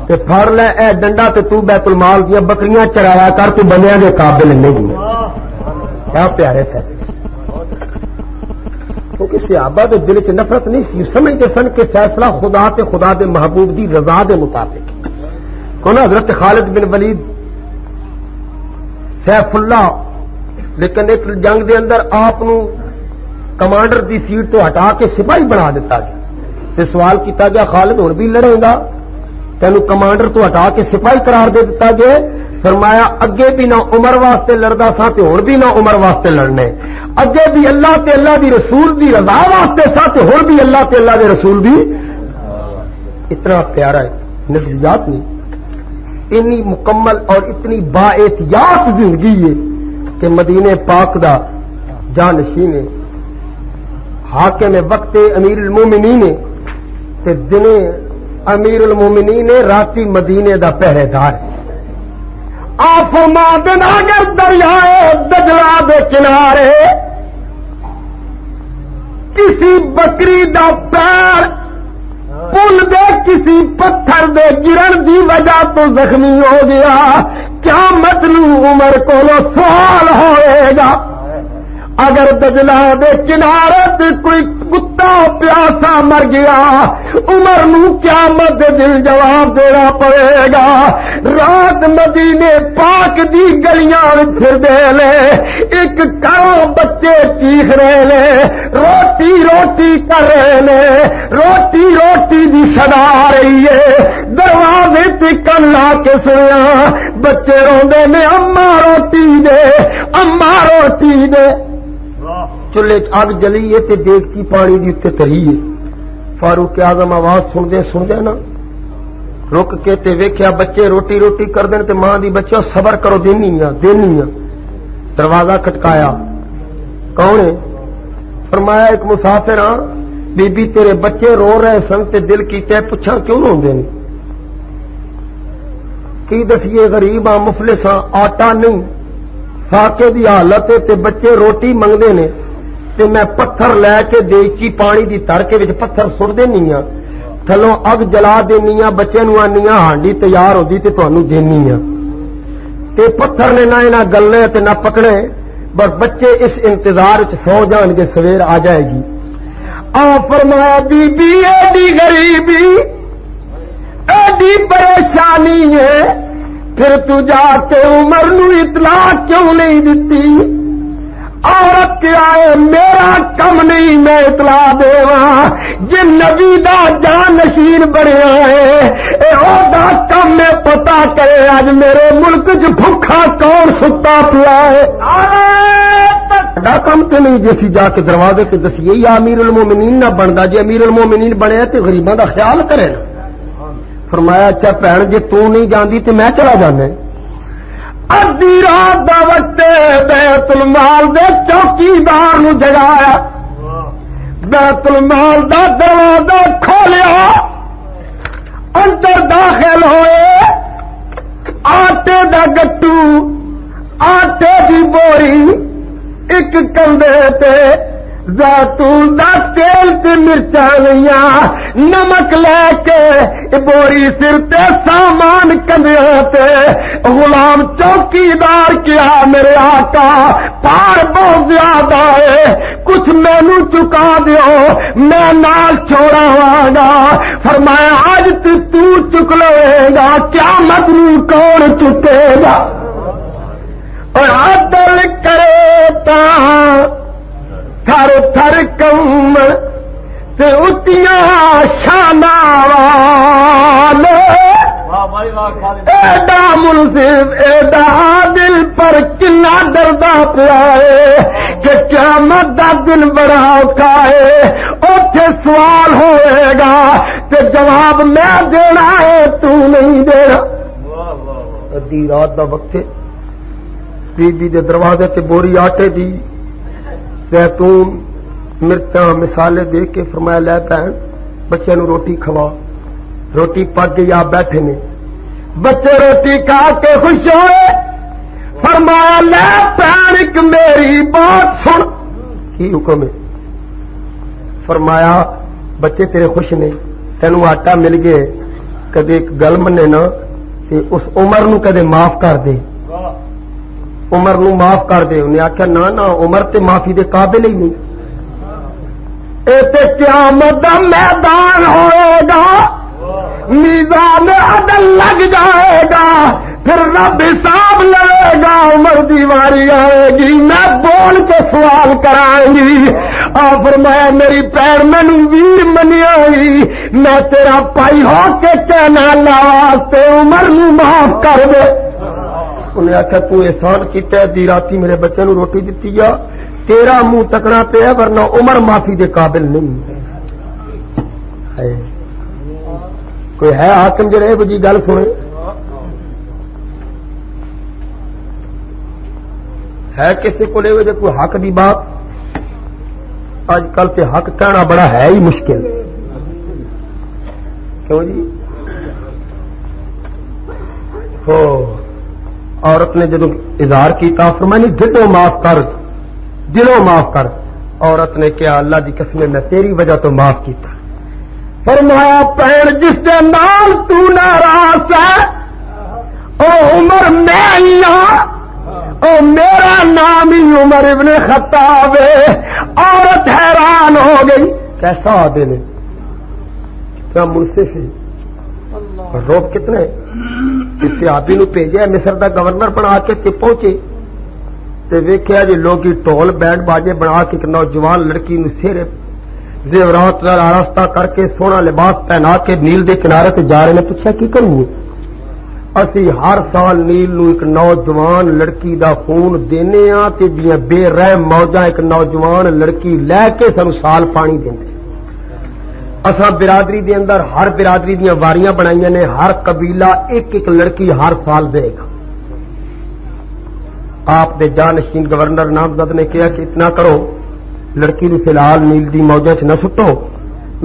تے پھڑ لے اے ڈنڈا تے تو بیت المال دیا بکریاں چرایا کر تو بنیا دے قابل نہیں. کیا پیارے فیصلے. کیونکہ صحابہ دے دل چ نفرت نہیں سی سمجھتے سن کہ فیصلہ خدا تے خدا دے محبوب دی رضا دے مطابق. کون حضرت خالد بن ولید سیف اللہ لیکن ایک جنگ دے اندر آپ کمانڈر دی سیٹ تو ہٹا کے سپاہی بنا دیتا گیا تے سوال کیتا گیا خالد ہن بھی لڑے گا؟ تینوں کمانڈر تو ہٹا کے سپاہی قرار دے دیتا گیا. فرمایا اگے بھی نہ عمر واسطے لڑدا سا تے ہن بھی نہ عمر واسطے لڑنے. اگے بھی اللہ تے اللہ دی رسول دی رضا واسطے سا تے ہن بھی اللہ تے اللہ دے رسول دی. اتنا پیارا ہے نظریات نہیں. اتنی مکمل اور اتنی با احتیاط زندگی ہے کہ مدینے پاک دا جانشین ہے حاکم وقت امیر المومنین تے دنے امیر المومنین راتی مدینے دا پہرے دار. آپ فرما دن اگر دریائے دجلہ دے کنارے کسی بکری دا پیر پل دے کسی پتھر دے گرن دی وجہ تو زخمی ہو گیا کیا مطلوب عمر کو سوال ہوئے گا. اگر دجلہ دے کنارے تے کوئی کتا پیاسا مر گیا عمر نو قیامت دے دل جواب دینا پڑے گا. رات مدینے پاک دی گلیاں پھر دے لے ایک کروڑ بچے چیخ رہے لے روٹی روٹی کر رہے لے روٹی روٹی دی صدا آ رہی ہے. دروازے تے کن لا کے سنیا بچے روندے نے اماں روٹی دے اماں روٹی دے. چولہے اگ جلی ہے تے دیگچی پانی دی اتنے تری ہے. فاروق اعظم آواز سندے نا رک کے تے ویکھیا بچے روٹی کر دین تے ماں دی بچے صبر کرو دینی آ. دروازہ کھٹکایا. کون ہے؟ فرمایا ایک مسافر ہاں بی بی تیرے بچے رو رہے سن تے دل کیتے پوچھاں کیوں روندے نے؟ کی دسیے غریب ہاں مفلس ہاں آٹا نہیں فاقے دی حالت ہے تے بچے روٹی منگدے نے تے میں پتھر لے کے دیگچی پانی دی تر کے وچ پتھر سٹ دینی آ تھلوں اگ جلا دینی آ بچے نوں آنی آ ہانڈی تیار ہوندی تے تانوں دینی آ تے پتھر نے نہ انہاں گلنے تے نہ پکڑے بس بچے اس انتظار وچ سو جان گے سویر آ جائے گی. آ فرمایا بی بی ایڈی غریبی ایڈی پریشانی ہے پھر تو جا کے عمر نو اطلاع کیوں نہیں دتی؟ عورت کیا ہے میرا کم نہیں میں اطلاع دیواں جن نبی دا جانشین بنیا ہے اے او دا کم میں پتا کرے اج میرے ملک چ بھوکا کون ستا پیا ہے. بڑا کم تو نہیں جیسی جا کے دروازے سے دسیے یا امیر المومنین نہ بنتا جی امیر المومنین بنے تو غریباں دا خیال کرے نا. فرمایا اچھا بھن جی تو نہیں جاندی تو میں چلا جانا. ادھی رات دا وقت بیت المال دے چوکیدار نو جگایا. بیت المال دا دروازہ کھولیا اندر داخل ہوئے. آٹے دا گٹو آٹے دی بوری ایک کندھے تے زیتون دا تیل تے مرچاں لئیاں نمک لے کے بوری سر تے سامان کندھیاں تے غلام چوکیدار کیا میرے آقا پار بہت زیادہ ہے کچھ مینو چکا دیو میں نال چھوڑاواں گا. فرمایا آج تو چک لے گا قیامت نوں کون چکے گا؟ اور عدل کرے تا تھر تھر کم تے اچیاں شاناں والے ایڈا منصف ایڈا عادل پر کنا ڈردا پیا ہے کہ قیامت دا دن بڑا اوکھا ہے. اوتھے سوال ہوئے گا تے جواب میں دینا ہے تو نہیں دینا. ادھی رات دا وقت ہے بی بی دے دروازے تے بوری آٹے دی زیتون مرچاں مسالے دے کے فرمایا لے بہن بچے نو روٹی کھوا. روٹی پک گئی آپ بیٹھے نے بچے روٹی کھا کے خوش ہوئے. فرمایا لے بہن ایک میری بات سن. کی حکم ہے؟ فرمایا بچے تیرے خوش نے تینوں آٹا مل گئے کدے ایک گل منے نا تے اس عمر نو کدے معاف کر دے. عمر نو معاف کر دے. انہیں آخیا نہ عمر تے معافی دے قابل ہی نہیں. اے تے قیامت دا میدان ہوئے گا میزان عدل لگ جائے گا پھر رب حساب لے گا. عمر دی واری آئے گی میں بول کے سوال کرائیں گی. فرمایا میری پیر مینو ویر منیا میں تیرا پائی ہو کے کہنا اللہ واسطے عمر نو معاف کر دے. انہیں آخیا تو احسان کیتا ہے دی راتی میرے بچے نو روٹی دیتی جا تیرا منہ تکنا پیا ورنہ عمر معافی دے قابل نہیں. کوئی ہے حاکم جڑے یہ جی گل سنے؟ ہے کسی کو لے جے کوئی حق دی بات؟ اج کل تے حق کہنا بڑا ہے ہی مشکل. کیوں جی؟ ہو عورت نے جدو اظہار کیا فرمایا دلوں معاف کر دلوں معاف کر. عورت نے کیا اللہ دی قسم میں تیری وجہ تو معاف کیتا. فرمایا پیر جس دے نال تو ناراض ہے او عمر میں ہی ہاں او میرا نام ہی عمر ابن خطاب ہے. عورت حیران ہو گئی کیسا عادل ہے کیا منصف ہے. روب کتنے اس صحابی نو بھیجا مصر دا گورنر بنا کے پہنچے تے ویکھیا جی لوگ ٹول بینڈ باجے بنا کے ایک نوجوان لڑکی نو سیرے زیورات نال آراستہ کر کے سونا لباس پہنا کے نیل دے کنارے سے جا رہے نے. پوچھا کی کروں اسی ہر سال نیل نو ایک نوجوان لڑکی دا خون دینے ہاں تے جیاں بے رحم موجاں ایک نوجوان لڑکی لے کے سانو سال پانی دیندے. اساں برادری دے اندر ہر برادری دیاں واریاں بنائیاں نے، ہر قبیلہ ایک ایک لڑکی ہر سال دے گا. آپ دے جانشین گورنر نامزد نے کہا کہ اتنا کرو، لڑکی نو فی الحال نیل دی موجاں چ نہ سٹو،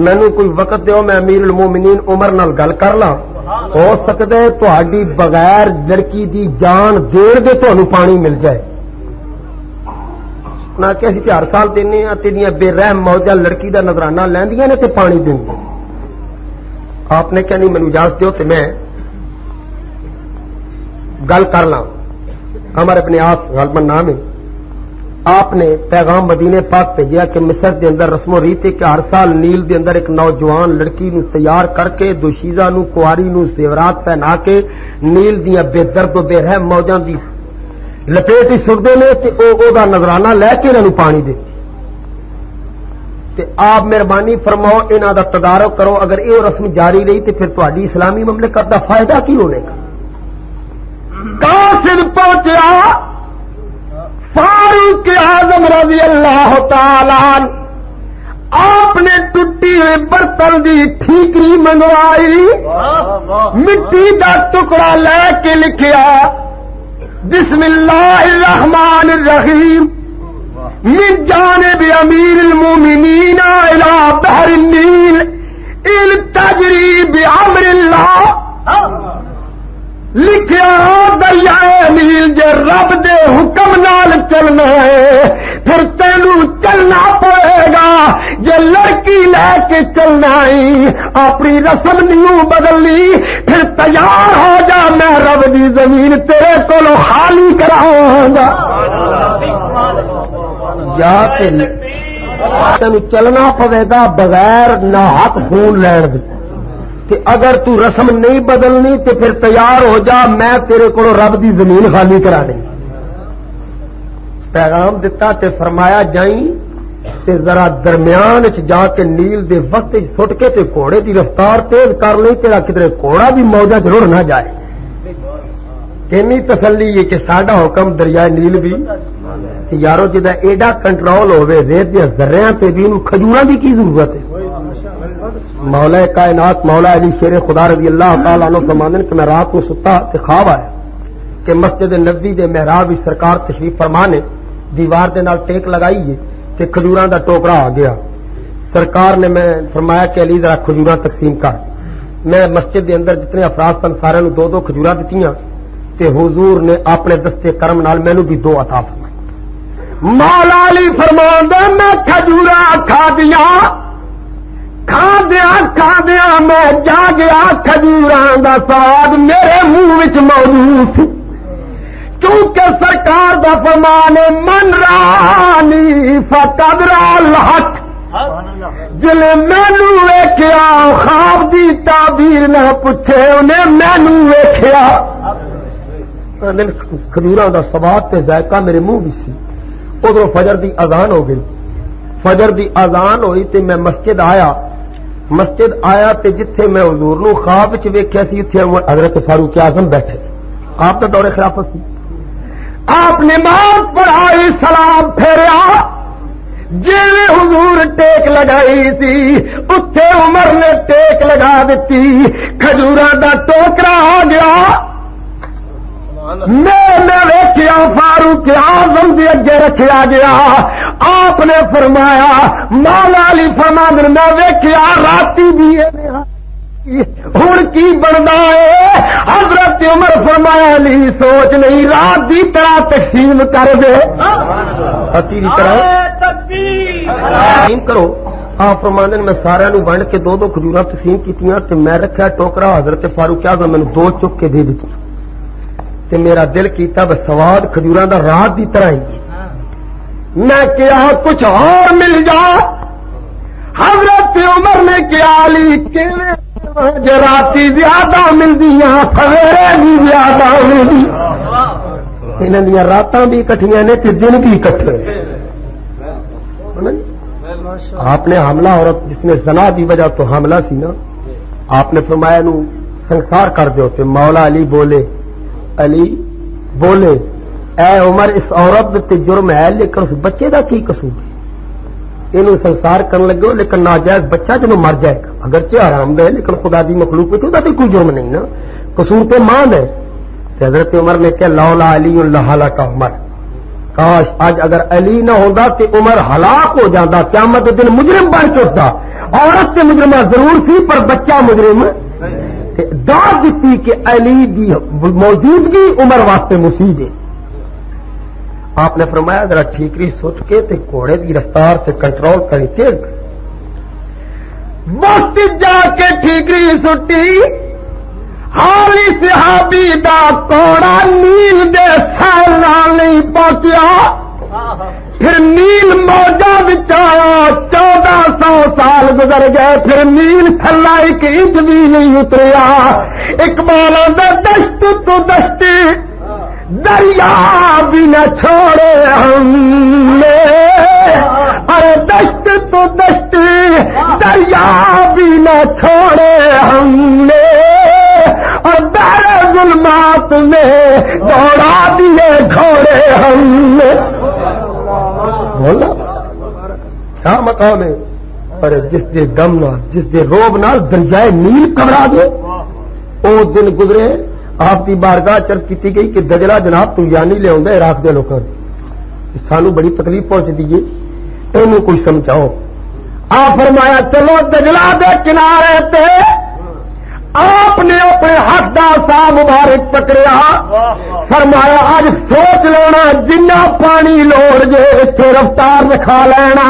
مینوں کوئی وقت دیو، میں امیر المومنین عمر نال گل کر لاں، ہو سکتا ہے تہاڈی بغیر لڑکی دی جان دین دے تہانوں پانی مل جائے. نہ کہ اسی ہر سال دینے ہاں تیریاں بے رحم موجاں لڑکی دا نظرانہ لیندیاں نے تے پانی دیندیاں. آپ نے کہا نہیں مینوں اجازت دیو تے میں گل کر لاں. ہمارے اپنے آس غالباً نام ہے. آپ نے پیغام مدینے پاک بھیجا کہ مصر دے اندر رسم و ریت ہے کہ ہر سال نیل دے اندر ایک نوجوان لڑکی نو تیار کر کے دوشیزہ نو کواری نو زیورات پہنا کے نیل دیاں بے درد و بے رحم موجاں دی لپیٹ ہی سٹدے نے تے او دا نظرانہ لے کے انہاں نو پانی دے. تے آپ مہربانی فرماؤ انہاں دا تدارک کرو، اگر یہ رسم جاری رہی تے پھر تہاڈی اسلامی مملکت دا فائدہ کی ہونے کا. قاصد پہنچیا فاروق اعظم رضی اللہ تعالی عنہ، آپ نے ٹوٹی ہوئی برتن دی ٹھیکری منگوائی، مٹی دا ٹکڑا لے کے لکھیا بسم اللہ الرحمن الرحیم من جانب امیر المومنین الى بحر النیل ان تجری بامر اللہ. لکھیا دریائے نیل جے رب دے حکم نال چلنا ہے پھر تینوں چلنا پڑے گا. جے لڑکی لے کے چلنا ہے اپنی رسم نہیں بدلنی پھر تیار ہو جا، میں رب دی زمین تیرے کولو خالی کراؤں گا. یا تینوں چلنا پڑے گا بغیر ناحق خون لین دے. کہ اگر تو رسم نہیں بدلنی تو پھر تیار ہو جا، میں تیرے کو رب دی زمین خالی کرا دیں. پیغام دتا تے فرمایا جائیں تے ذرا درمیان جا کے نیل دے وسط سٹ کے تے گھوڑے دی رفتار تیز کر لئی، تیرا کدھر گھوڑا بھی موجاں چ رڑ نہ جائے. کنی تسلی ہے کہ ساڈا حکم دریائے نیل بھی کہ یارو جدا ایڈا کنٹرول ہوے ریت دے ذریاں تے بھی انہوں کھجوراں دی کی ضرورت ہے. مولا کائنات مولا علی شیر خدا رضی اللہ تعالیٰ عنہ فرماندے کہ میں رات کو ستا تے خواب آیا کہ مسجد نبوی دے محراب وچ سرکار تشریف فرما نے دیوار دے نال ٹیک لگائی ہے تے کھجوراں دا ٹوکرا آ گیا. سرکار نے میں فرمایا کہ علی ذرا کھجوراں تقسیم کر. میں مسجد دے اندر جتنے افراد سن سارے نو دو دو کھجوراں دتیاں تے حضور نے اپنے دستے کرم نال مینوں بھی دو عطا فرمائے. مولا علی فرماندے میں کھجوراں کھا دیاں، کھادیا میں جا گیا، کھجوراں دا سواد میرے منہ وچ موجود سی. کیونکہ سرکار دا فرمان من رانی فقد را الحق. جلے مینوں ویکھیا خواب دی تعبیر نہ پوچھے انہیں مینوں ویکھیا. کھجوراں دا سواد تے ذائقہ میرے منہ وچ سی. ادھروں فجر دی اذان ہو گئی. فجر دی اذان ہوئی تے میں مسجد آیا تے جتھے میں حضور نو خواب وچ ویکھیا سی اتھے حضرت فاروق اعظم بیٹھے. آپ دا دور خلافت سی. آپ نماز پڑھائی، سلام پھیریا، جویں حضور ٹیک لگائی سی اتھے عمر نے ٹیک لگا دیتی. کھجوراں دا ٹوکرا آ گیا. میں ویکھیا فاروق اعظم دے اگے رکھیا گیا. آپ نے فرمایا مولا علی فرماندے میں ویکھیا راتی بھی ہن کی بندا ہے. حضرت عمر فرمایا علی سوچ نہیں رات دی طرح تقسیم کر دے، پتی دی طرح تقسیم کرو. آپ فرماندے میں سارے نو ونڈ کے دو دو کھجوراں تقسیم کیتیاں تے میں رکھیا ٹوکرا. حضرت فاروق اعظم مینوں دو چک کے دے دتی تے میرا دل کیتا بس سواد کھجوراں دا رات دی طرح ہی. میں کیا کچھ اور مل جا. حضرت عمر نے کیا علی جے راتی زیادہ ملدیاں سویرے بھی زیادہ ملدی. انہاں دیاں راتاں بھی اکٹھیاں نے تے دن بھی اکٹھے. آپ نے حاملہ عورت جس نے زنا دی وجہ تو حاملہ سی نا، آپ نے فرمایا نو سنسار کر دو تے مولا علی بولے اے عمر اس عورت تے جرم ہے لیکن اس بچے دا کی قصور ہے یہ سنسار کرنے لگے لیکن ناجائز بچہ جنوں مر جائے گا اگرچہ حرام دہ لیکن خدا دی مخلوق میں تو کوئی جرم نہیں نا قصور تے ماں ہے حضرت عمر نے کہا لولا علی لہلک عمر کاش آج اگر علی نہ ہوندا تے عمر ہلاک ہو جاتا قیامت کے دن مجرم بن کے اٹھتا عورت تے مجرمہ ضرور سی پر بچہ مجرم داد دیتی کہ علی دی موجودگی عمر واسطے مفید ہے آپ نے فرمایا ذرا ٹھیکری سٹ کے تے گھوڑے کی رفتار سے کنٹرول کریں تیز کریں وقت جا کے ٹھیکری سٹی حالی صحابی دا کوڑا نیل دے سیلان نہیں پہنچیا پھر نیل موجہ بچایا 1400 سال گزر گئے پھر نیل تھلا ایک انچ بھی نہیں اتریا اقبال دا دشت تو دشتی دریا بھی نہ چھوڑے ہم نے ارے دشت تو دشتی دریا بھی نہ چھوڑے ہم نے اور بہر ظلمات میں دوڑا دیے گھوڑے ہم نے بولا کیا مقام ہے ارے جس دے غم نال جس دے روب نال دریائے نیل کمرا دے او دن گزرے آپ کی بارگاہ چرچ کی گئی کہ دجلہ جناب تو یعنی لے آؤں عراق کے لوگوں سے سانو بڑی تکلیف پہنچ دیجیے اینو کوئی سمجھاؤ آپ فرمایا چلو دجلہ دے کنارے تے آپ نے اپنے حق دا سا مبارک پکڑیا فرمایا آج سوچ لینا جنہ پانی لوڑ جے اتنے رفتار دکھا لینا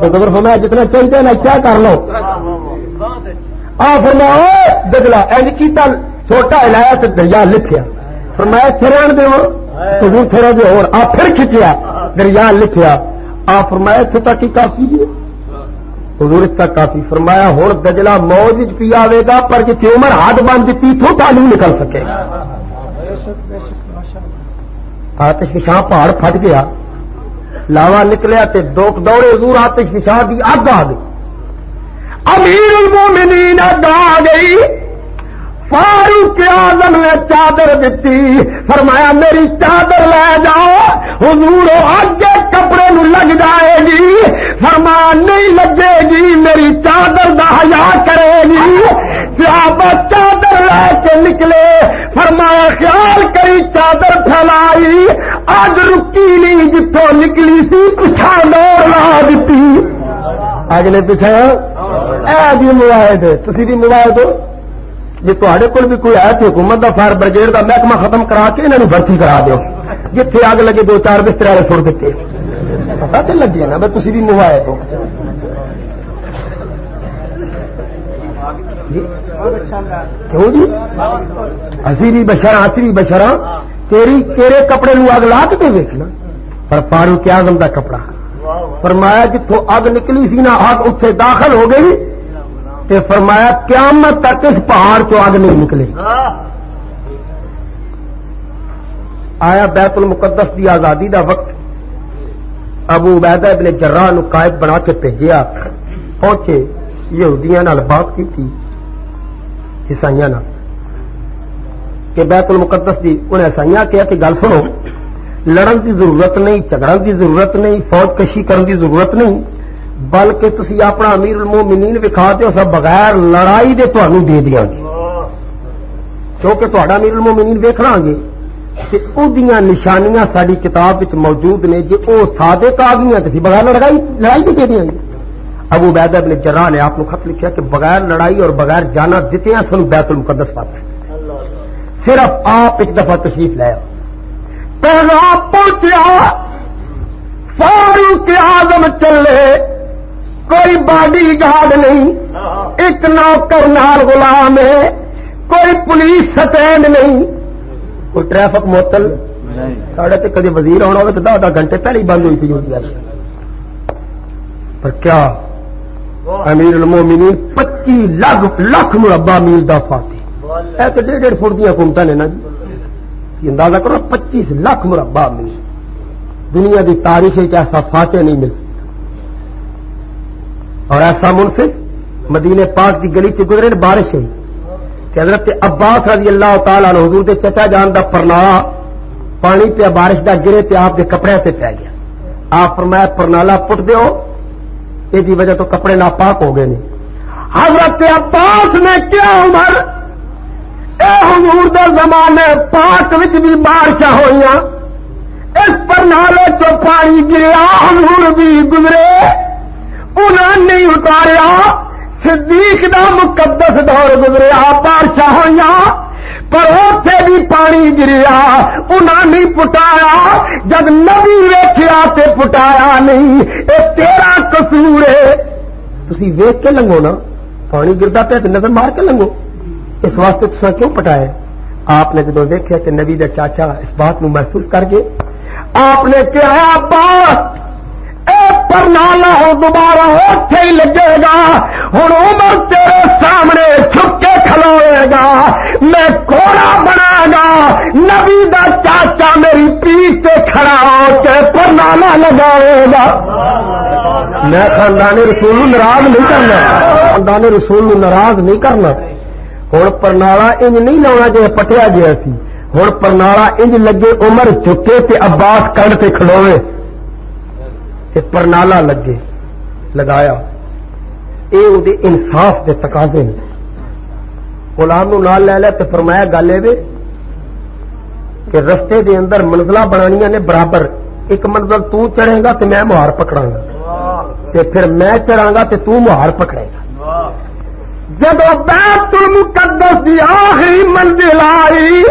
تو فرمایا جتنا چاہیے نا کیا کر لو آپ فرمایا دجلہ اینج کیتا چھوٹا ہلایا تو دریا لکھیا فرمایا چھڑن دو تو چھڑا دو اور آپ پھر کھچیا دریا لکھیا آپ فرمایا اتنے تک ہی کافی ہے حضور اس تک کافی فرمایا ہوں دجلہ موج پی آئے گا پر جتنے عمر ہاتھ باندھ دیتی تو نہیں نکل سکے آتش فشاں پہاڑ پھٹ گیا لاوا نکلیا تے دوڑے حضور آتش فشاں دی اگ آ گئی امیر المومنین اگ آ گئی فاروق اعظم نے چادر دیتی فرمایا میری چادر لے جاؤ حضور آگے کپڑے نو لگ جائے گی فرمایا نہیں لگے گی میری چادر دا حیا کرے گی صحابہ چادر لے کے نکلے فرمایا خیال کری چادر پھیلائی آگ رکی نہیں جتوں نکلی سی پچھا دوڑ لا دیتی اگلے پیچھے اے جی موائد تسی بھی موائد ہو جی تے کول بھی کوئی ہے تو حکومت دا فائر بریگیڈ دا محکمہ ختم کرا کے انہوں بھرتی کرا دیو جتھے اگ لگے 2-4 بستر والے سٹ دیتے پتا تو لگی نا بھائی تھی بھی موبائل ہو کیوں جی اسی بھی بشرا تیرے کپڑے نو اگ لا کے ویکھنا پر فاروق اعظم دا کپڑا فرمایا جتوں اگ نکلی سی نا اگ اتنے داخل ہو گئی تے فرمایا قیامت تک اس پہاڑ چو اگ نہیں نکلے آیا بیت المقدس دی آزادی دا وقت ابو عبیدہ ابن جراح نو قائد بنا کے بھیجیا پہنچے یہودیاں نال بات کی تھی عیسائیاں نال کہ بیت المقدس دی انہیں عیسائیاں کہا کہ گل سنو لڑن دی ضرورت نہیں جھگڑن دی ضرورت نہیں فوج کشی کرن دی ضرورت نہیں بلکہ تسی اپنا امیر المومنین وکھا دیو سب بغیر لڑائی دے تانوں دے دیاں گے کیونکہ تہاڈا امیر المومنین ویکھ لاں گے کہ اودیاں نشانیاں ساری کتاب وچ موجود نے جے او صادق آ گئیاں تے بغیر لڑائی بھی دے دیاں گے ابو عبیدہ بن جراح نے آپ کو خط لکھا کہ بغیر لڑائی اور بغیر جانا دیتے ہیں سن بیت المقدس واپس صرف آپ ایک دفعہ تشریف لے آؤ پیغام پہنچیا فاروق اعظم چلے کوئی باڈی گارڈ نہیں ایک نوکر نال غلام ہے کوئی پولیس سٹینڈ نہیں کوئی ٹریفک معطل ساڑھے تے کدی وزیر آنا ہوگا تو 10 گھنٹے پہلے ہی بند ہوئی تھی پر کیا امیر المومنین 25 لاکھ مربع میل دا فاتح ایک 1.5 فٹ دیا حکومت نے نا جی اندازہ کرو 25 لاکھ مربع میل دنیا دی تاریخ ایسا فاتح نہیں مل سکتا اور ایسا منصف مدینے پاک دی گلی چ گزرے بارش ہوئی کہ حضرت عباس رضی اللہ تعالیٰ عنہ حضور دے چچا جان دا پرنالا پانی پہ بارش دا گرے تے آپ دے کپڑے تے پی گیا. آپ فرمایا پرنالا پٹ دیو، یہ وجہ تو کپڑے ناپاک ہو گئے نہیں. حضرت عباس نے کیا عمر اے حضور دے زمانے پاک وچ بھی بارشاں ہوئیاں، اس پرنالے چو پانی گریا، حضور بھی گزرے، انہاں نہیں اتاریا. صدیق دا مقدس دور گزریا، بارشاں ہوئیاں پر اوتھے بھی پانی گریا، انہاں نہیں پٹایا. جب نبی ویکھیا تے پٹایا نہیں، اے تیرا قصور ہے. تسی ویکھ کے لنگو نا، پانی گردا پیا تے نظر مار کے لنگو، اس واسطے تساں کیوں پٹایا؟ آپ نے جدو دیکھا کہ نبی دا چاچا اس بات نو محسوس کر کے آپ نے کہا عباس اے پرنالا ہو دوبارہ اوتھے ہی لگے گا، ہن عمر تیرے سامنے چھپ کے کھلوئے گا، میں کوڑا بنا گا. نبی دا چاچا میری پیٹھ پہ کھڑا ہو کے پرنالا لگائے گا. میں خاندان رسول ناراض نہیں کرنا، خاندان رسول ناراض نہیں کرنا. ہوں پرنالا انج نہیں لاؤنا جی پٹیا گیا سی، ہوں پرنالا انج لگے عمر چکے تے عباس کنڈ تے کھلوے تے پرنالا لگے لگایا. یہ انصاف دے تقاضے نے. غلام نو نال لے لے تے فرمایا گل اے کہ رستے دے اندر منزلہ بنانیاں نے برابر، ایک منزل تو چڑھے گا تے میں مہار پکڑاں گا، تے پھر میں چڑھاں گا تے تو مہار پکڑے گا. جب بیت المقدس دی آخری منزل آئی،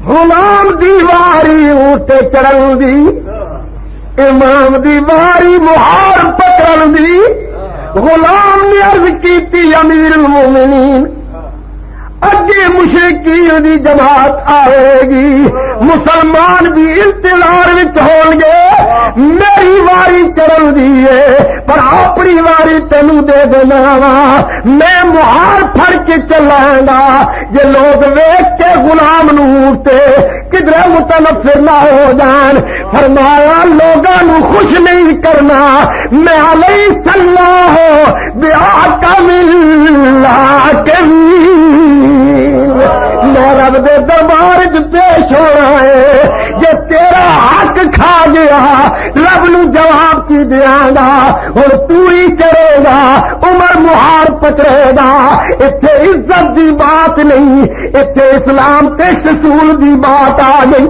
غلام دی واری اونٹے چڑھن دی، امام دی واری مہار پکڑن دی. غلام نے عرض کیتی امیر المومنین اگے مشرکین دی جماعت آئے گی، مسلمان بھی انتظار وچ ہون گے، میری واری چڑھن دی ہے پر اپنی واری تینوں دے دینا وا، میں مہار پھڑ کے چلاں گا. جے لوگ ویکھ کے غلام نو اٹھتے کدھر متنفر نہ ہو جان. فرمایا لوگاں نو خوش نہیں کرنا، میں علیہ السلام بِأَحْكَمِ الْحَاكِمِينَ، میں رب دے دربار وچ پیش ہونا ہے. جے تیرا حق کھا گیا رب نو جواب کی دیاں گا. ہن تو ہی چڑھے گا، عمر مہار پکڑے گا. ایتھے عزت دی بات نہیں، ایتھے اسلام تے رسول دی بات آ گئی.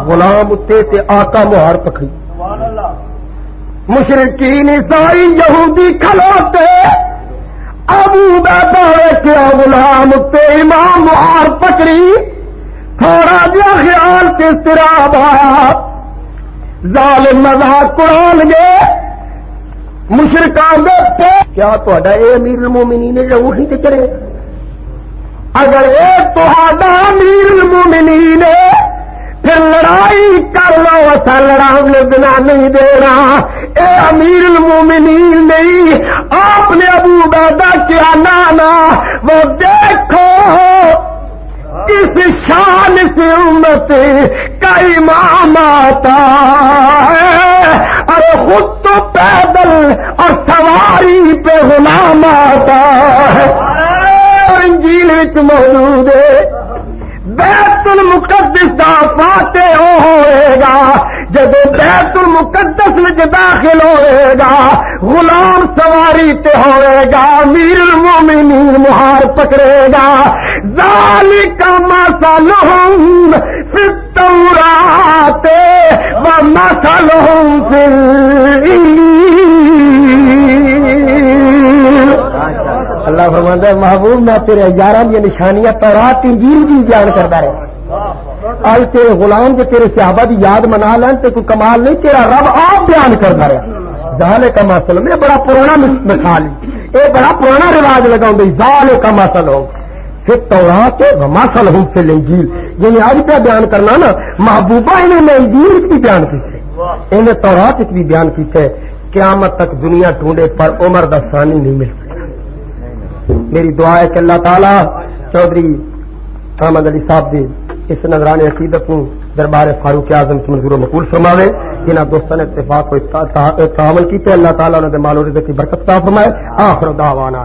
غلام اتے تے آقا مہار پکڑی. مشرکین عیسائی یہودی کھلوتے، ابو بیدا کیا غلام تے امام مہار پکڑی. تھوڑا جا خیال سے اضطراب آیا، ظالم مذاق اڑان گے مشرکان دے پہ. کیا تہاڈا اے امیر المومنین ہے جو اونٹنی تے چڑھے؟ اگر اے تہاڈا امیر المومنین ہے پھر لڑائی کر لو، اسا لڑانے بنا نہیں دینا. اے امیر المومنین نہیں، آپ نے ابو عبیدہ کیا نانا وہ دیکھو اس شان سے امت کا امام آتا ہے، ارے خود تو پیدل اور سواری پہ غلام آتا ہے. انجیل وچ موجود ہے بیت المقدس دا فاتح ہوئے گا. جب بیت المقدس وچ داخل ہوئے گا غلام سواری تے ہوئے گا، امیر المومنین مہار پکڑے گا. ذالک مثلہم فی التوراۃ ومثلہم فی الانجیل. اللہ فرماتا ہے محبوب میں تیرے یاراں دی نشانیاں تورات انجیل دی بیان کرتا رہا. آج تیرے غلام جو تیرے صحابہ دی یاد منا لین تے کوئی کمال نہیں، تیرا رب آپ بیان کرتا رہا. ذالک مثل یہ بڑا پرانا مثال ہے، یہ بڑا پرانا رواج لگاؤں گے. ذالک مثل ہو پھر تورات ومثلہم فی الانجیل، یعنی آج کیا بیان کرنا نا محبوبہ انہیں میں انجیل بھی بیان کیتے، انہیں تورات بھی بیان کیتے. قیامت تک دنیا ڈھونڈے پر عمر دا ثانی نہیں مل سکتا. میری دعا ہے کہ اللہ تعالیٰ چودھری احمد علی صاحب دی اس نظران عقیدت کو دربار فاروق اعظم کی منظور و مقبول فرماوے. جنہاں دوستوں نے اتفاق کو تعاون کیتے اللہ تعالیٰ انہوں نے مال و رزق کی برکت عطا فرمائے. آخر دعوانا